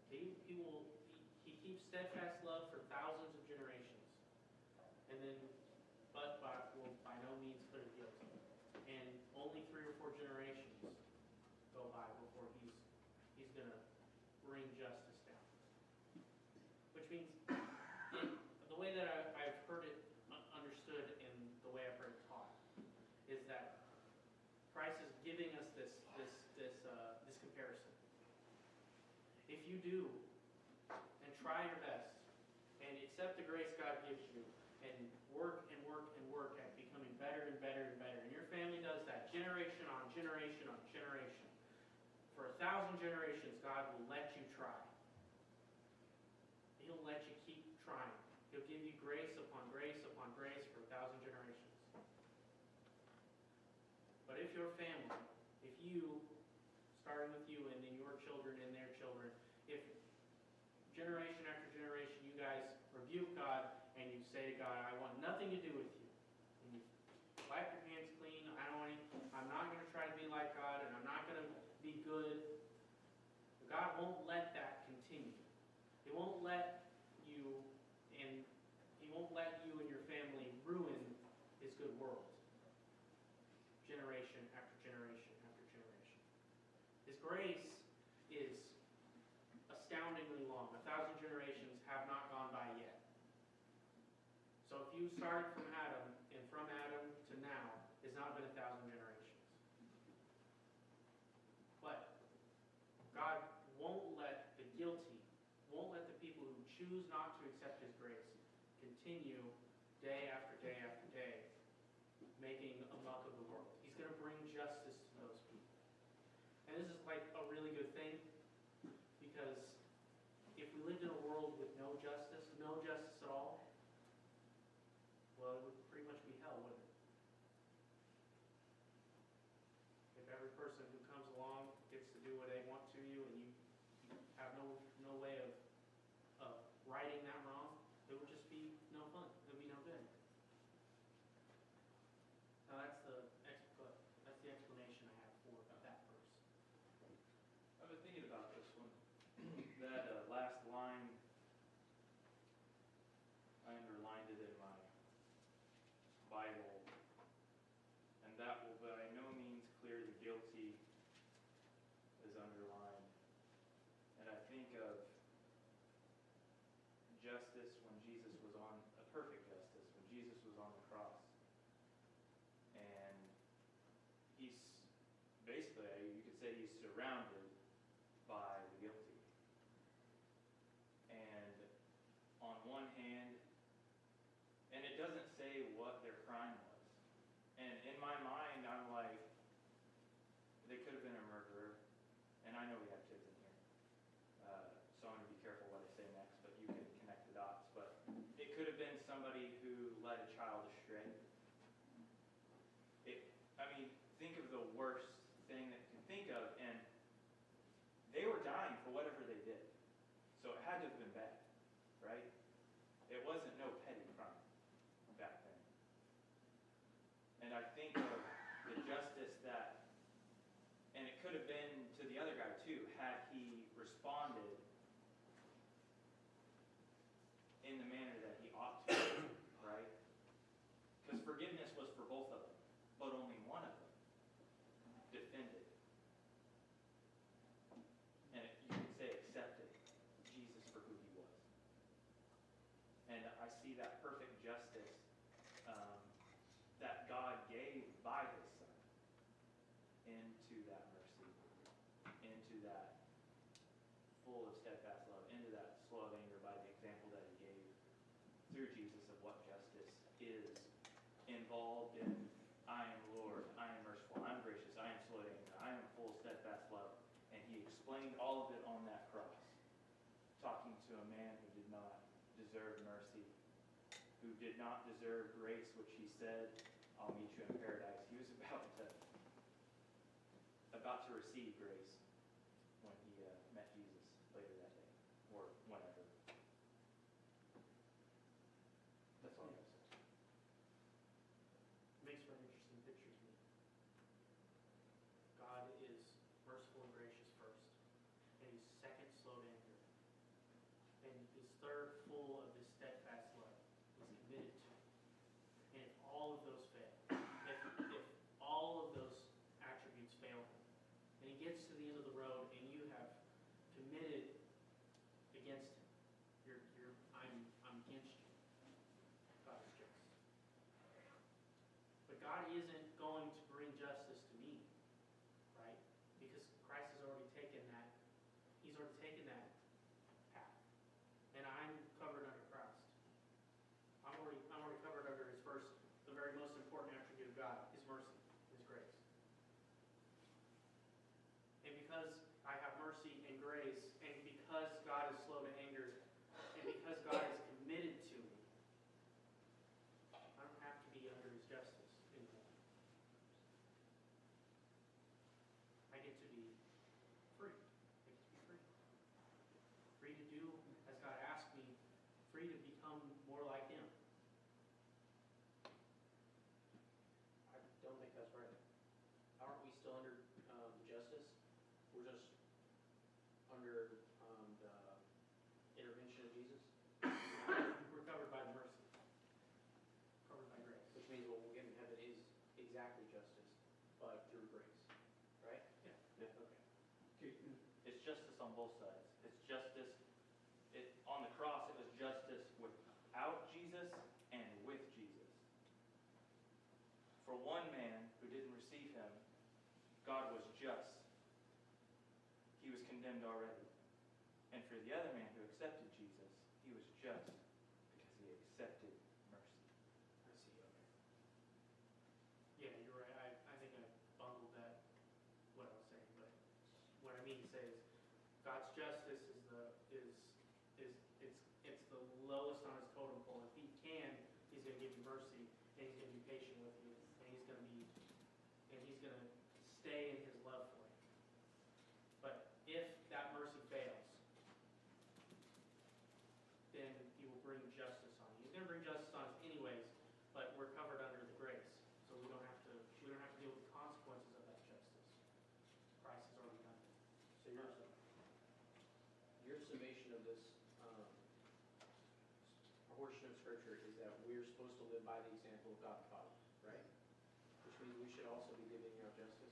He keeps steadfast love for thousands of generations, and then but will by no means clear the guilty. And only 3 or 4 generations go by before he's going to bring justice down. Which means, the way that I've heard it understood and the way I've heard it taught is that Christ is giving us this comparison. If you do and try your best and accept the grace God gives you and work and work and work at becoming better and better and better, and your family does that generation on generation on generation, for 1,000 generations, God will let you try. He'll let you keep trying. He'll give you grace upon grace upon grace for 1,000 generations. But if your family, if you, starting with you and then your children and their children, if generation after generation you guys rebuke God and you say to God, I want nothing to do with you, and you wipe your hands clean, I'm not going to try to be like God, and I'm not going to be good, God won't let that continue. He won't let you and your family ruin his good world. Generation after generation after generation. His grace is astoundingly long. 1,000 generations have not gone by yet. So if you started from Adam, and from Adam to now, it's not been 1,000 generations. But God won't let the guilty, won't let the people who choose not to accept his grace continue day after day after day making a muck of the world. He's going to bring justice to those people. And this is like a really good thing, because if we lived in a world with no justice at all, well, it would pretty much be hell, wouldn't it? If every person who comes along gets to do what they want to you, and you have no way of righting that wrong, it would just be that last line, I underlined it in my Bible, and that will by no means clear the guilty is underlined. And I think of justice when Jesus was on, a perfect justice, when Jesus was on the cross. And he's, basically, you could say he's surrounded by the guilty. And on one hand, and it doesn't say what their crime was. And in my mind, I'm like, they could have been a murderer. And I know we have kids in here. So I'm going to be careful what I say next, but you can connect the dots. But it could have been somebody who led a child astray. Think of the worst thing that you can think of, and they were dying for whatever they did. So it had to have been bad, right? It wasn't no petty crime back then. And I think of the justice that, and it could have been to the other guy too, had he responded in the manner that he ought to, right? Because forgiveness was for both of them, but only one of them defended. And you could say accepted Jesus for who he was. And I see that perfect justice that God gave by his Son into that mercy, into that full of steadfast love, into that slow of anger by the example that he gave through Jesus of what justice is involved in. I am Lord, I am merciful, I am gracious, I am slow to anger, I am full of steadfast love. And he explained all of it on that cross, talking to a man who did not deserve mercy, who did not deserve grace, which he said, I'll meet you in paradise. He was about to receive grace when he met Jesus later that day, or whenever. That's all I have to say. Makes for an interesting picture to me. God is merciful and gracious first, and he's second slow to anger, and he's third full of this steadfast love. He's committed to it. And if all of those fail, if all of those attributes fail him, and he gets to the end of the road and you have committed against him, I'm against you. God is just. But God isn't going to bring justice to me, right? Because Christ has already taken that. He's already taken that path. And I'm covered under Christ. I'm already covered under his first, the very most important attribute of God, his mercy, his grace. And because I have mercy and grace, and because God is slow to anger, and because God is committed to me, I don't have to be under his justice anymore. I get to be free. I get to be free. Free to do as God asked me, free to become more like him. I don't think that's right. Aren't we still under justice? We're just under the intervention of Jesus, We're covered by mercy. Covered by grace. which means what we'll get in heaven is exactly justice, but through grace, right? Yeah. Yeah. Okay. Okay, It's justice on both sides. It's justice, on the cross it was justice without Jesus and with Jesus. For one man who didn't receive him, God was just. He was condemned already. And for the other man who accepted Jesus, he was just because he accepted mercy. I see. Okay. Yeah, you're right. I think I bungled that, what I was saying, but what I mean to say is God's justice is it's the lowest on his totem pole. If he can, he's going to give you mercy, and he's going to be patient with you, and he's going to stay in his love for you. But if that mercy fails, then he will bring justice on you. He's going to bring justice on us anyways, but we're covered under the grace, so we don't have to deal with the consequences of that justice. Christ has already done it. So you're summation of this portion of scripture is that we're supposed to live by the example of God the Father, right? Which means we should also be giving out justice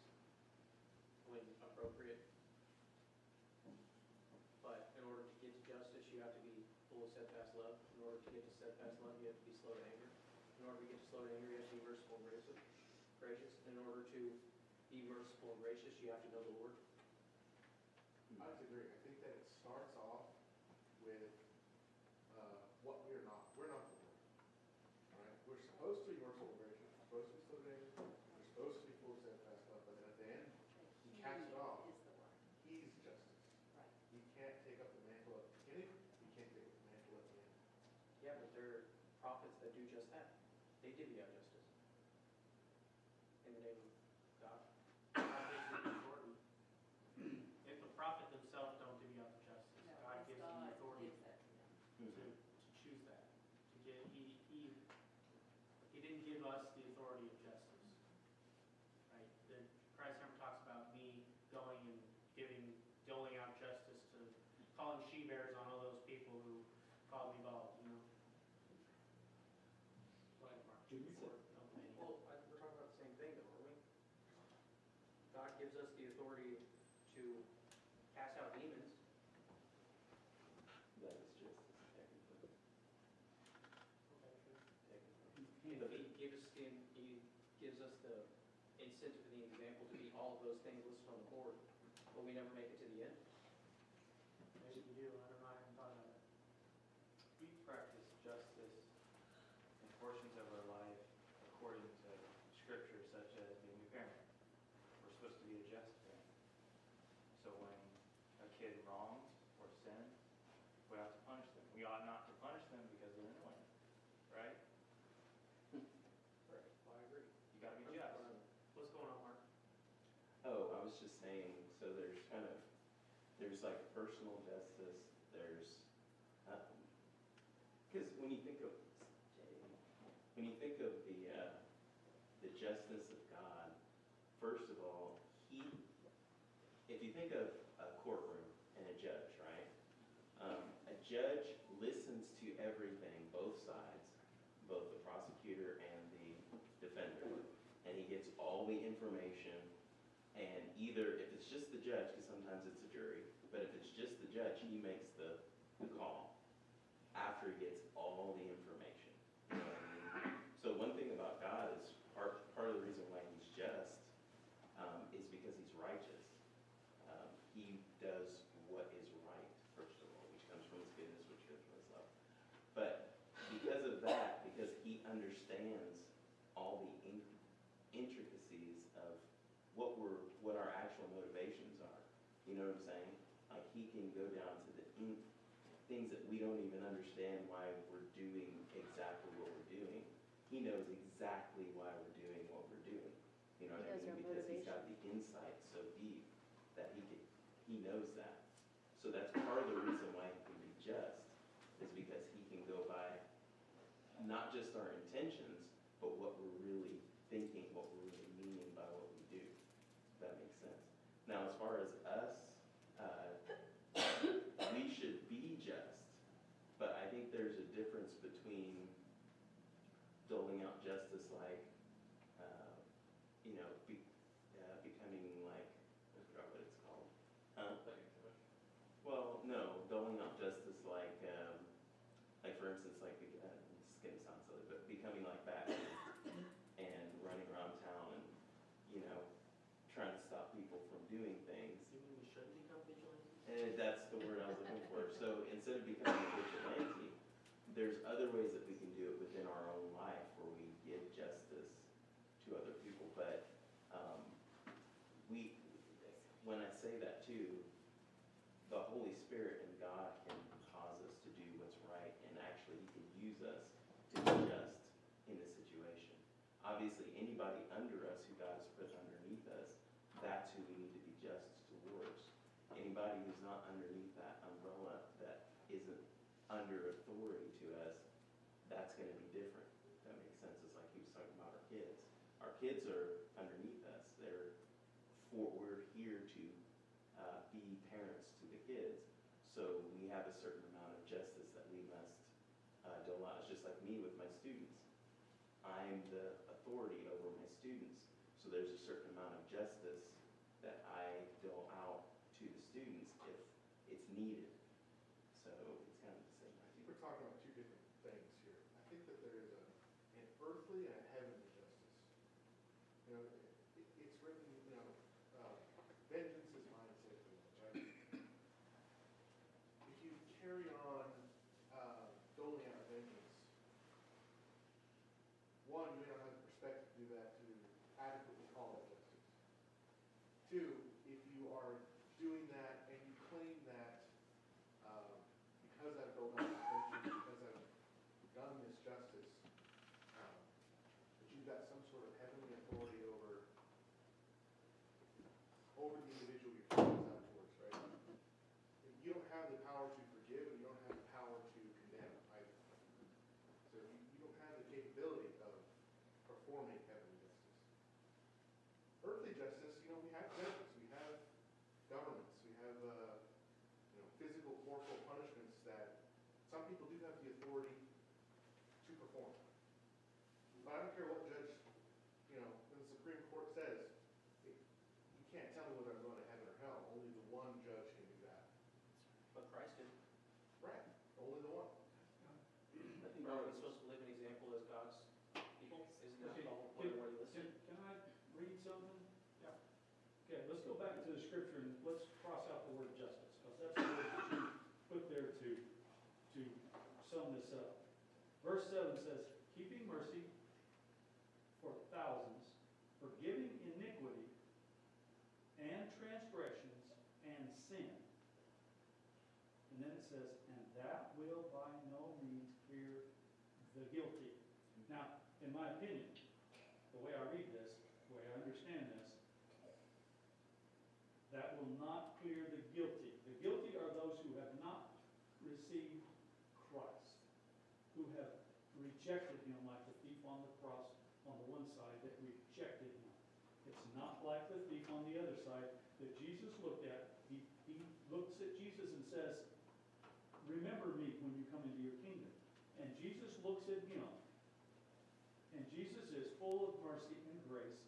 when appropriate. But in order to get to justice, you have to be full of steadfast love. In order to get to steadfast love, you have to be slow to anger. In order to get to slow to anger, you have to be merciful and gracious. In order to be merciful and gracious, you have to know the Lord. I disagree. I think that it starts off with what we are not. We're not the Lord. Right? We're supposed to be merciful and gracious. We're supposed to be slow to anger. We're supposed to be full of steadfast love. But then at the end, he caps it off. Is the word. He's justice. Right. He can't take up the mantle at the beginning. He can't take up the mantle at the end. Yeah, but there are prophets that do just that. They divvy out justice. In the name of God. God gives you the authority. If the prophet themselves don't give you out the justice, No, God it's gives them the God authority gives that to them. to choose that. To get, he didn't give us the authority of justice. Right? Then Christ never talks about me going and doling out justice to calling she-bears on all those people who called me bald, you know? Go ahead, Mark. Can you say- Well, we're talking about the same thing though, aren't we? God gives us the authority to cast out demons. That is justice, technically. And he gives us the incentive and the example to be all of those things listed on the board, but we never make it to the end. Maybe you do, I don't know, I haven't thought about it. We practice justice in portions of our life according to scripture, such as being a parent. We're supposed to be a just parent. So when a kid wrongs or sins, we have to punish them. We ought not to punish them because they're annoying, right? Right. I agree. You gotta be just. What's going on, Mark? Oh, I was just saying, so there's like personal justice, there's, because when you think of the justice of God, first of all, if you think of a courtroom and a judge, right? A judge listens to everything, both sides, both the prosecutor and the defender, and he gets all the information, and either, if it's just the judge, because sometimes it's a jury, but if it's just the judge, he makes the call after he gets all the information. You know what I mean? So one thing about God is part of the reason why he's just is because he's righteous. He does what is right, first of all, which comes from his goodness, which comes from his love. But because of that, because he understands all the intricacies of what our actual motivations are, you know what I'm saying? Like he can go down to the things that we don't even understand why we're doing exactly what we're doing. He knows exactly why we're doing what we're doing. You know what I mean? Because he's got the insight so deep that he knows that. So that's part of the reason why he can be just, is because he can go by not just our intentions, but what we're really thinking, what we're really meaning by what we do. If that makes sense. Now, as far as us, we should be just, but I think there's a difference between doling out justice like, becoming like, I forgot what it's called. Well, no, doling out justice like for instance, like, this is going to sound silly, but becoming like Batman and running around town and, trying to stop people from doing things. You mean we should become vigilantes? And that's the word I was looking for. So instead of becoming a vigilante, there's other ways that we can do it within our own life where we give justice to other people. But when I say that too, the Holy Spirit and God can cause us to do what's right, and actually He can use us to be just in a situation. Obviously, anybody under us who God has put underneath us, that's who we need to be just towards. Anybody who's not underneath that umbrella, that isn't under authority to us, that's going to be different. If that makes sense. It's like he was talking about our kids. Our kids are underneath us. We're here to be parents to the kids. So we I'm the authority over my students. So there's a certain amount of justice that I dole out to the students if it's needed. So it's kind of the same I idea. think we're talking about two different things here. I think that there is an earthly and a heavenly justice. You know, it's written, you know, vengeance is mine, saith the Lord, right? If you carry on doling out vengeance, one, you may not have the perspective to do that to adequately call it justice. Two, if you are doing that and you claim that because I've doled out vengeance, because I've done this justice, that you've got some sort of heavenly authority over the individual you're carrying this out towards, right? You don't have the power to forgive, and you don't have the power to condemn either. So you don't have the capability of performing heavenly justice. Earthly justice, you know, we have judges, we have governments, we have you know, physical, corporal punishments that some people do have the authority to perform. But I don't care what judge, you know, when the Supreme Court says, you can't tell me whether I'm going to heaven or hell. Only the one judge can do that. But Christ did. Right. Only the one. I think we're supposed to live an example as God's people. Isn't that the whole point of what he listed? Can I read something? Yeah. Okay, let's go back to the scripture and let's cross out the word justice, because that's the word that you put there to sum this up. Verse 7 says, keeping mercy for thousands, forgiving iniquity and transgressions and sin. And then it says, and that will by no means clear the guilty. Now, in my opinion, the way I read this, the way I understand this, that will not clear the guilty. The guilty are those who have not received Christ, who have rejected him like the thief on the cross on the one side that rejected him. It's not like the thief on the other side that Jesus looked at. He looks at Jesus and says, remember me when you come into your kingdom. And Jesus looks at him. And Jesus is full of mercy and grace.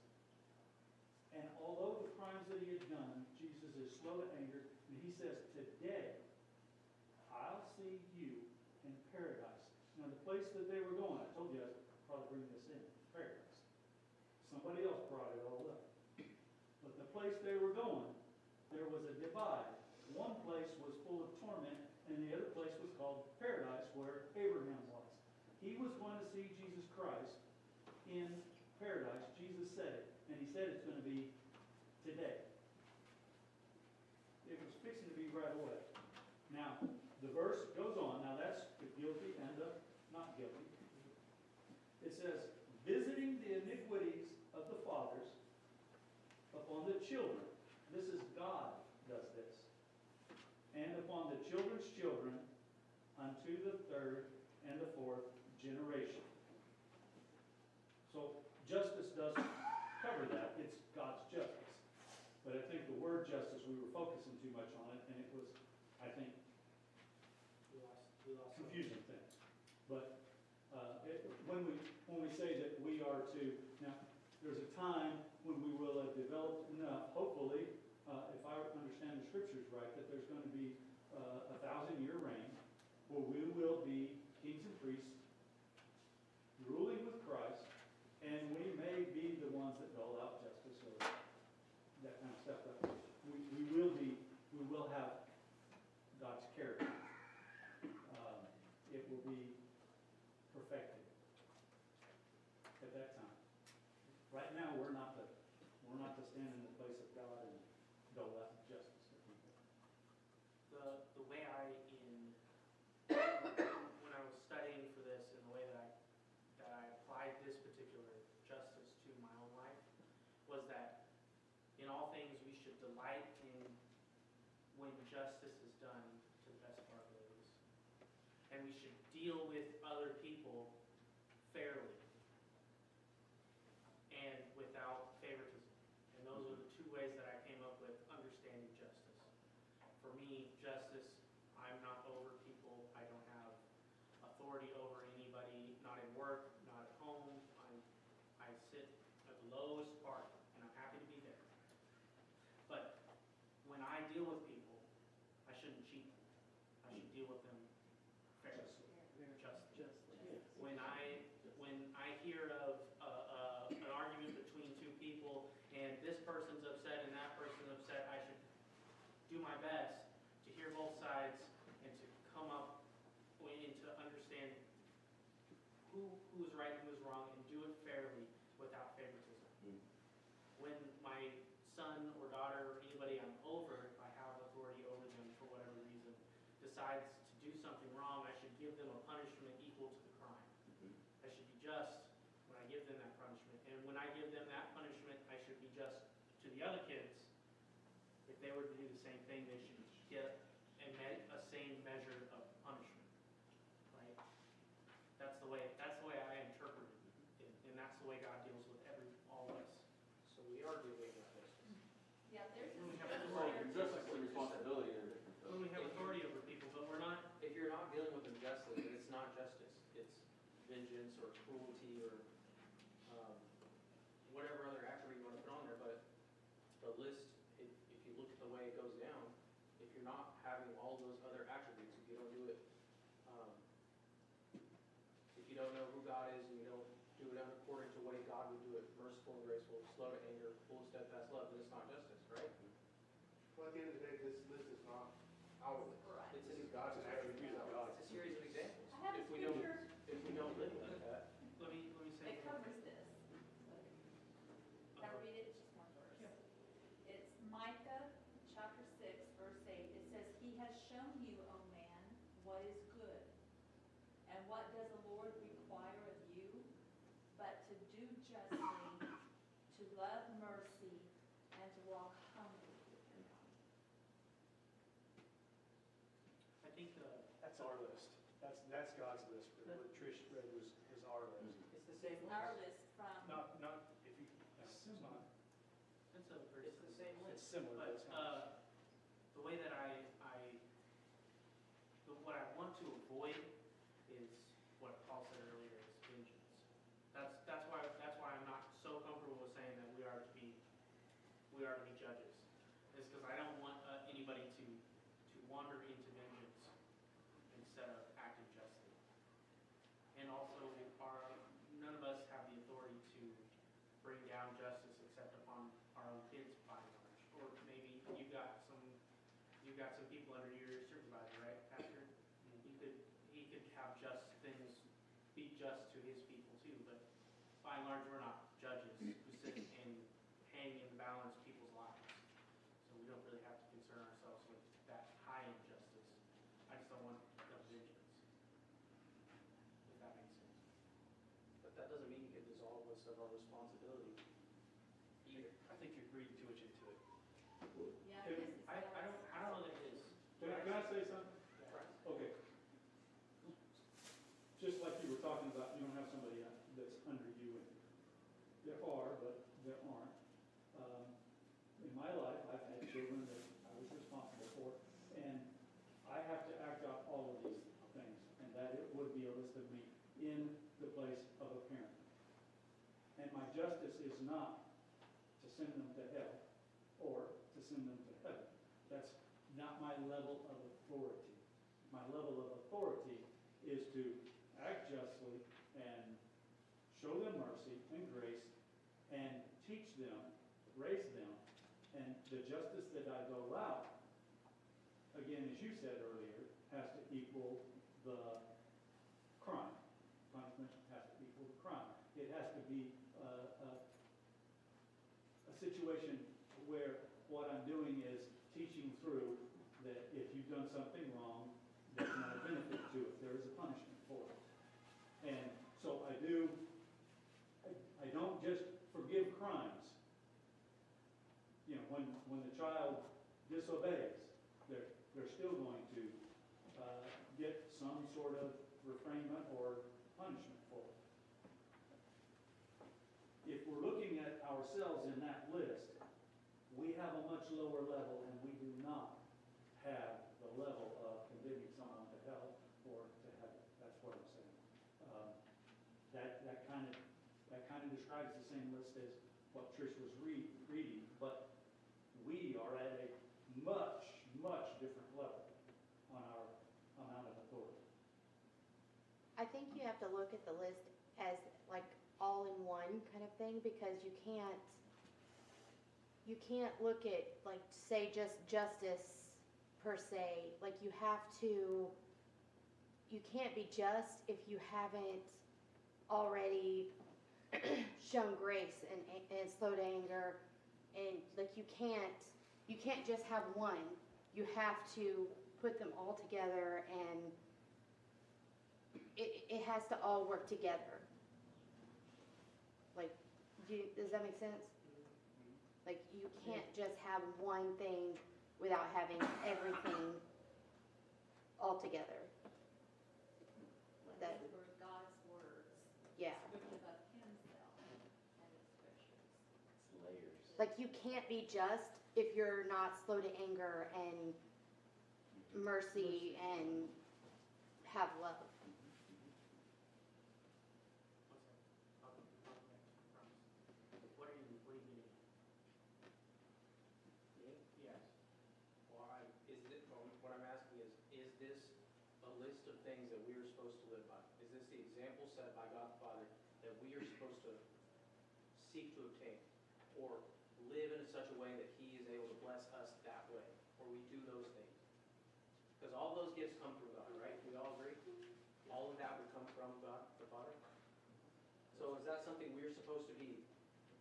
And although the crimes that he had done, Jesus is slow to anger. And he says, today, I'll see you in paradise. Now the place that they were going, I told you I'd probably bring this in, paradise. Somebody else brought it all up. But the place they were going, there was a divide. One place was full of torment, and the other place was called paradise, where Abraham was. He was going to see Jesus Christ in paradise. Jesus said it, and he said it's going to be today. It was fixing to be right away. Now, the verse goes on. Now, that's the guilty and the not guilty. It says, visiting the iniquities of the fathers upon the children. This is God does this. And upon the children's children unto the third and the fourth generation. So justice doesn't cover that. It's God's justice. But I think the word justice, we were focusing too much on it, and it was, I think, We lost confusing things. But when we say that we are to, now, there's a time when we will have developed enough, hopefully, if I understand the scriptures right, that there's going to be a 1,000-year reign where we will be kings and priests ruling with Christ, and we may be the ones that dole out justice or that kind of stuff. But we will have God's character. It will be perfected at that time. Right now, we're not to stand in the place of God and dole out justice to people. The way when I was studying for this and the way that I applied this particular justice to my own life was that in all things we should delight in when justice is done to the best of our abilities. And we should deal with other people fairly and without favoritism. And those are the two ways that I came up with understanding justice. For me, justice, I'm not over people. I don't have authority over anybody, not at work, not at home. I'm who's right and who's wrong and do it fairly without favoritism. Mm. When my son or daughter or anybody I'm over, if I have authority over them for whatever reason, decides to do something wrong, I should give them a punishment equal to the crime. Mhm. I should be just when I give them that punishment. And when I give them that punishment, I should be just to the other kids. If they were to do the same thing, they should get a same measure of punishment, right? That's the way I interpret it, and that's the way God deals with all of us. So we are doing that justice. Yeah, there's When we a have Well, authority, justice and responsibility are different when we have authority over people, but we're not, If you're not dealing with them justly, then it's not justice. It's vengeance or cruelty or whatever other attribute you want to put on there. But the list, if you look at the way it goes down, if you're not having all those other attributes, if you don't do it, if you don't know who God is and you don't do it according to the way God would do it, merciful and graceful, slow to anger, full of steadfast love, then it's not justice, right? Well, at the end of the day, this list is not our list. Right. It's This a, is God's attributes of God. it's a series of examples. I have a If we don't, scripture, if we don't live like that, let me say. it covers this. Can I read it, just one verse? Yeah. It's Micah, chapter 6, verse 8. It says, "He has shown you, O man, what is good. And what does the Lord require of you? But to do justly, to love mercy, and to walk humbly with your God." I think That's our list. That's God's list. But what Trish read was our list. it's the same Our list. list from, Not, if you, no, it's not. that's a very. It's the same It's list. similar, but But it's not. the way that what I want to avoid is what Paul said earlier, is vengeance. That's why I'm not so comfortable with saying that we are to be judges. Is because I don't want anybody to wander into vengeance instead of acting justly. And also, none of us have the authority to bring down justice except upon our own kids by and large. Or maybe you've got some people under your supervisor, right, Pastor? He could have just things, be just to his people too, but by and large, we're not judges who sit and hang in the balance people's lives. So we don't really have to concern ourselves with that high injustice. I just don't want the vengeance, if that makes sense. But that doesn't mean you can dissolve us of our responsibility either. I think you're reading too much into it. yeah, this is. I don't know that it is. Can I say something? Right. Okay. Just like you were talking about, you don't have somebody that's under you, and there are, but there aren't. In my life, I've had children that I was responsible for, and I have to act out all of these things, and that it would be a list of me in the place of a parent. And my justice is not to send them to hell or to send them to heaven. That's not my level of authority. My level of authority is to act justly and show them mercy and grace and teach them, raise them, and the justice that I dole out, again, as you said earlier, has to equal the crime. Punishment has to equal the crime. It has to be a situation where what I'm doing is teaching through that if you've done something wrong, there's not a benefit to it. There is a punishment for it. And so I don't just forgive crimes. You know, when the child disobeys, they're still going to get some sort of refrainment or punishment for it. If we're looking at ourselves in that list, we have a much lower level, and we do not have the level of condemning someone to hell or to heaven. That's what I'm saying. That kind of describes the same list as what Trish was reading, but we are at a much, much different level on our amount of authority. I think you have to look at the list as like all in one kind of thing, because you can't look at like say just justice per se. Like you can't be just if you haven't already shown grace and slow to anger, and like you can't just have one. You have to put them all together, and it has to all work together. Like, does that make sense? Like, you can't just have one thing without having everything all together. That, These were God's words. yeah. Descriptive of himself and the scriptures. It's layers. Like, you can't be just if you're not slow to anger and mercy and have love. What are you getting at? Me? Yes. Why, what I'm asking is this a list of things that we are supposed to live by? Is this the example set by God the Father that we are supposed to seek to obtain? Or live in such a way that He is able to bless us that way, or we do those things? Because all those gifts come from God, right? We all agree? All of that would come from God the Father? So is that something we're supposed to be?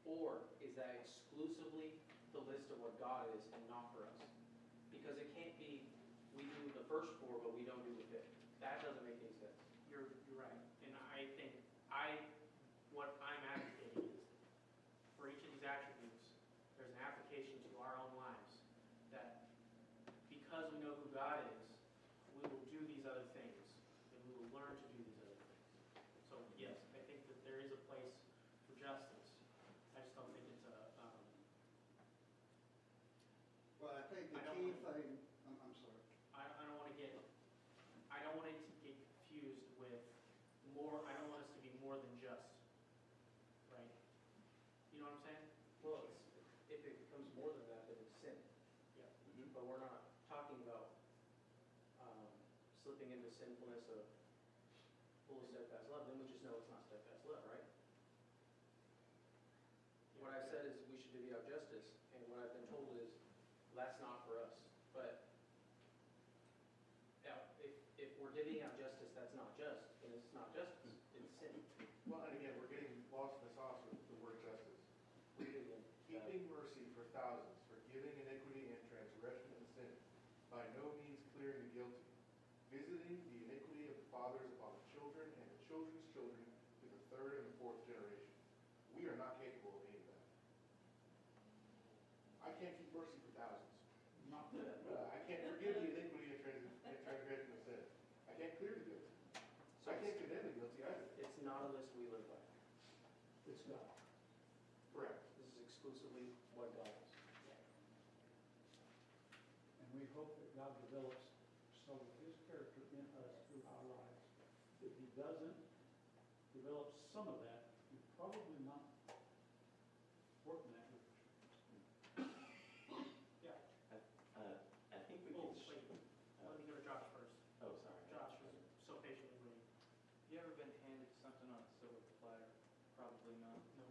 Or is that exclusively the list of what God is and not for us? Because it can't be, we do the first four, but we don't do the fifth. That doesn't make any sense. You're right. And I think what I'm advocating is for each of these attributes, there's an application to our own lives that because we know who God is, we will do these other things and we will learn to do these other things. So yes, I think that there is a place for justice. I just don't think it's a, Well, I think the I don't key want- thing, I'm sorry. I don't want to get, I don't want it to get confused with more, I don't want us to be more than just, right? You know what I'm saying? Well, if it becomes more than that, then it's sin. Yeah. But we're not talking about slipping into sinfulness of full of steadfast love. Then we just know it's not steadfast love, right? What I've said is we should divvy out justice, and what I've been told is that's not for us. But yeah, if we're divvying out justice, that's not just, then it's not justice. It's sin. Well, and again, we're getting lost in the sauce with the word justice. Read it again. Keeping mercy for thousands, forgiving iniquity and transgression and sin, by no means clearing the guilty, visiting the iniquity of the fathers upon the children and the children's children to the third and the fourth generation. We are not capable of any of that. I can't keep mercy for thousands. Not I can't forgive the iniquity and transgression and sin. I can't clear the guilty. I can't condemn the guilty either. It's not a list we live by. It's God. Correct. This is exclusively what God is. And we hope that God develops some of his character in us through our lives. If he doesn't develop some of that, he's probably not working that way. Yeah. I think we Oh, can. wait, let me go to Josh first. Oh, sorry. Josh was so patiently waiting. You ever been handed something on a silver platter? Probably not. No.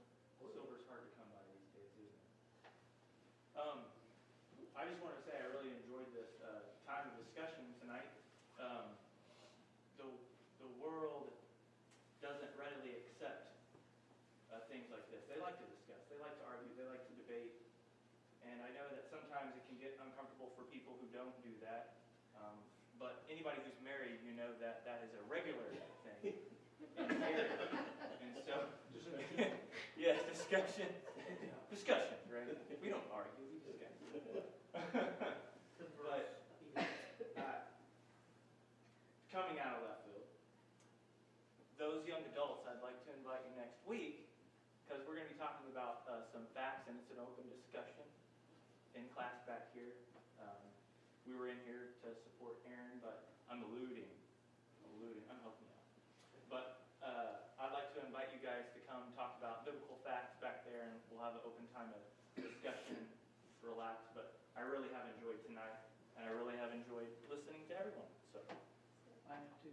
Silver's hard to come by these days, isn't it? I just want to say I really enjoyed this time of discussion tonight. The world doesn't readily accept things like this. They like to discuss. They like to argue. They like to debate. And I know that sometimes it can get uncomfortable for people who don't do that. But anybody who's married, you know that that is a regular thing in marriage. And so, yes, discussion. Discussion, right? We don't argue, we discuss. But coming out of left field, those young adults, I'd like to invite you next week, because we're going to be talking about some facts, and it's an open discussion in class back here. We were in here to support Aaron, but I'm alluding, I'm helping out. But I'd like to invite you guys to come talk about biblical facts back there, and we'll have an open time of discussion, relax. But I really have enjoyed tonight, and I really have enjoyed listening to everyone. So I have to.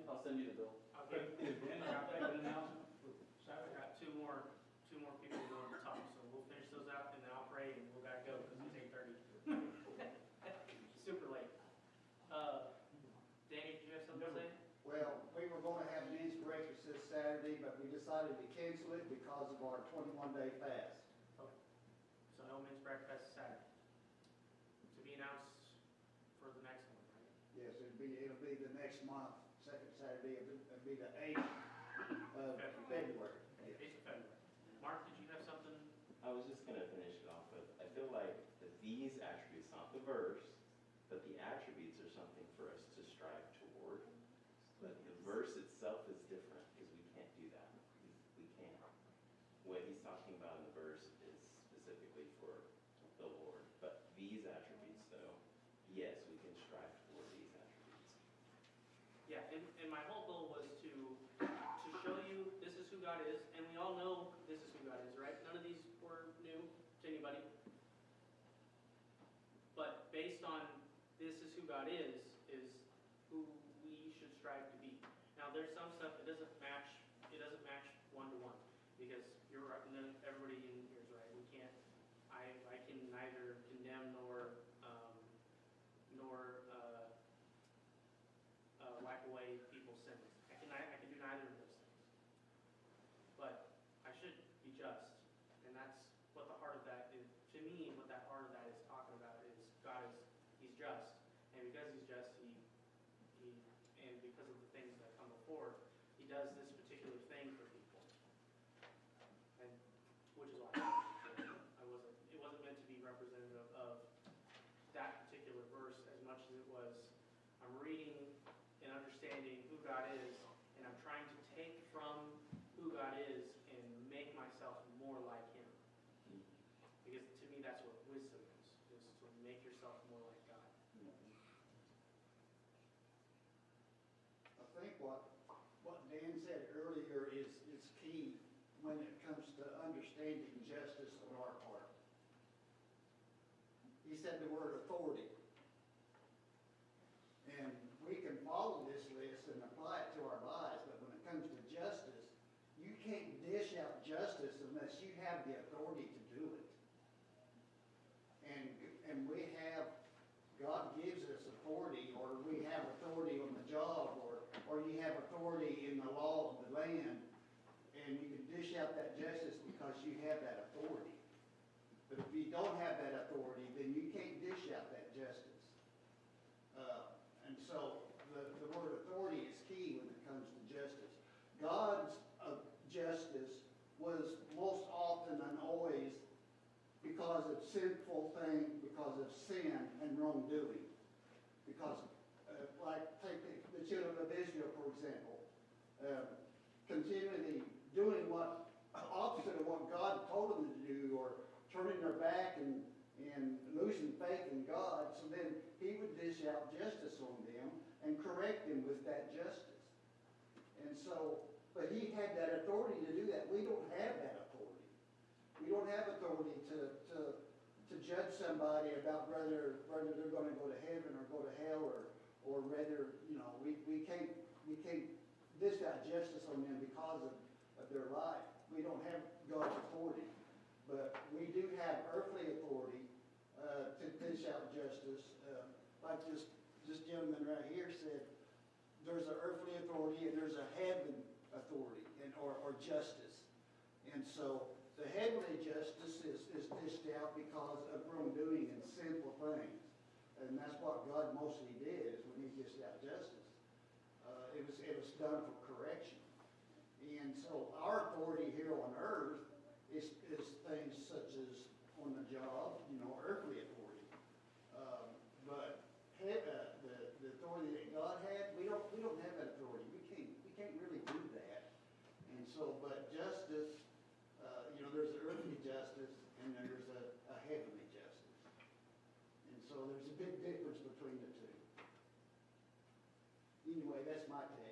I'll send you the bill. I'll give, Ben, can I make an announcement for I Saturday? got two more people who want to talk, so we'll finish those out, and then I'll pray, and we'll gotta go, because it's 8:30. Super late. Danny, do you have something to say? Well, we were gonna have men's breakfast this Saturday, decided to cancel it because of our 21-day fast. So no men's breakfast Saturday. To be announced for the next one, right? Yes, it'll be the next month, second Saturday, it'll be the 8th of February. Yes. 8th of February. Mark, did you have something? I was just gonna finish it off with, I feel like that these attributes, not the verse, but the attributes are something for us to strive toward. But the verse itself is different, because we can't do that. We can't. What he's talking about in the verse is specifically for the Lord. But these attributes, though, yes, we can strive toward these attributes. Yeah, and my whole goal was to show you this is who God is, and we all know this is who God is, right? None of these were new to anybody. But based on this is who God is who we should strive to be. Now, there's some stuff that doesn't match one-to-one, because you're right, everybody in here is right. We can't, I can neither condemn nor wipe away people's sins. I can do neither of those things. But I should be just, and that's what the heart of that is. To me, what that heart of that is talking about is He's just, and because He's just, and because of the things that come before, He does this particular thing for people, and which is why it wasn't meant to be representative of that particular verse as much as it was. I'm reading and understanding who God is, and I'm trying to take from who God is and make myself more like Him. Because to me, that's what wisdom is to make yourself more like God. I think what Dan said earlier is key when it comes to understanding justice on our part. He said the word authority. And we can follow this list and apply it to our lives, but when it comes to justice, you can't dish out justice unless you have the authority to do it. And we have, God gives us authority, or we have authority on the job, or you have authority in the law of the land, and you can dish out that justice because you have that authority. But if you don't have that authority, then you can't dish out that justice. And so the word authority is key when it comes to justice. God's justice was most often and always because of sinful things, because of sin and wrongdoing. Because, like, take the children of Israel, for example, continually doing what opposite of what God told them to do, or turning their back and losing faith in God. So then He would dish out justice on them and correct them with that justice. And so, but He had that authority to do that. We don't have that authority. We don't have authority to judge somebody about whether they're going to go to heaven or go to hell, or whether, we can't dish out justice on them because of their life. We don't have God's authority. But we do have earthly authority to dish out justice. Like this gentleman right here said, there's an earthly authority and there's a heavenly authority or justice. And so the heavenly justice is dished out because of wrongdoing and sinful things. And that's what God mostly did, is when He dished out justice. It was done for correction. And so our authority here on earth is things such as on the job, earthly authority. But the authority that God had, we don't have that authority. We can't really do that. And so, but justice, there's an earthly justice and there's a heavenly justice. And so there's a big difference between the two. Anyway, that's my take.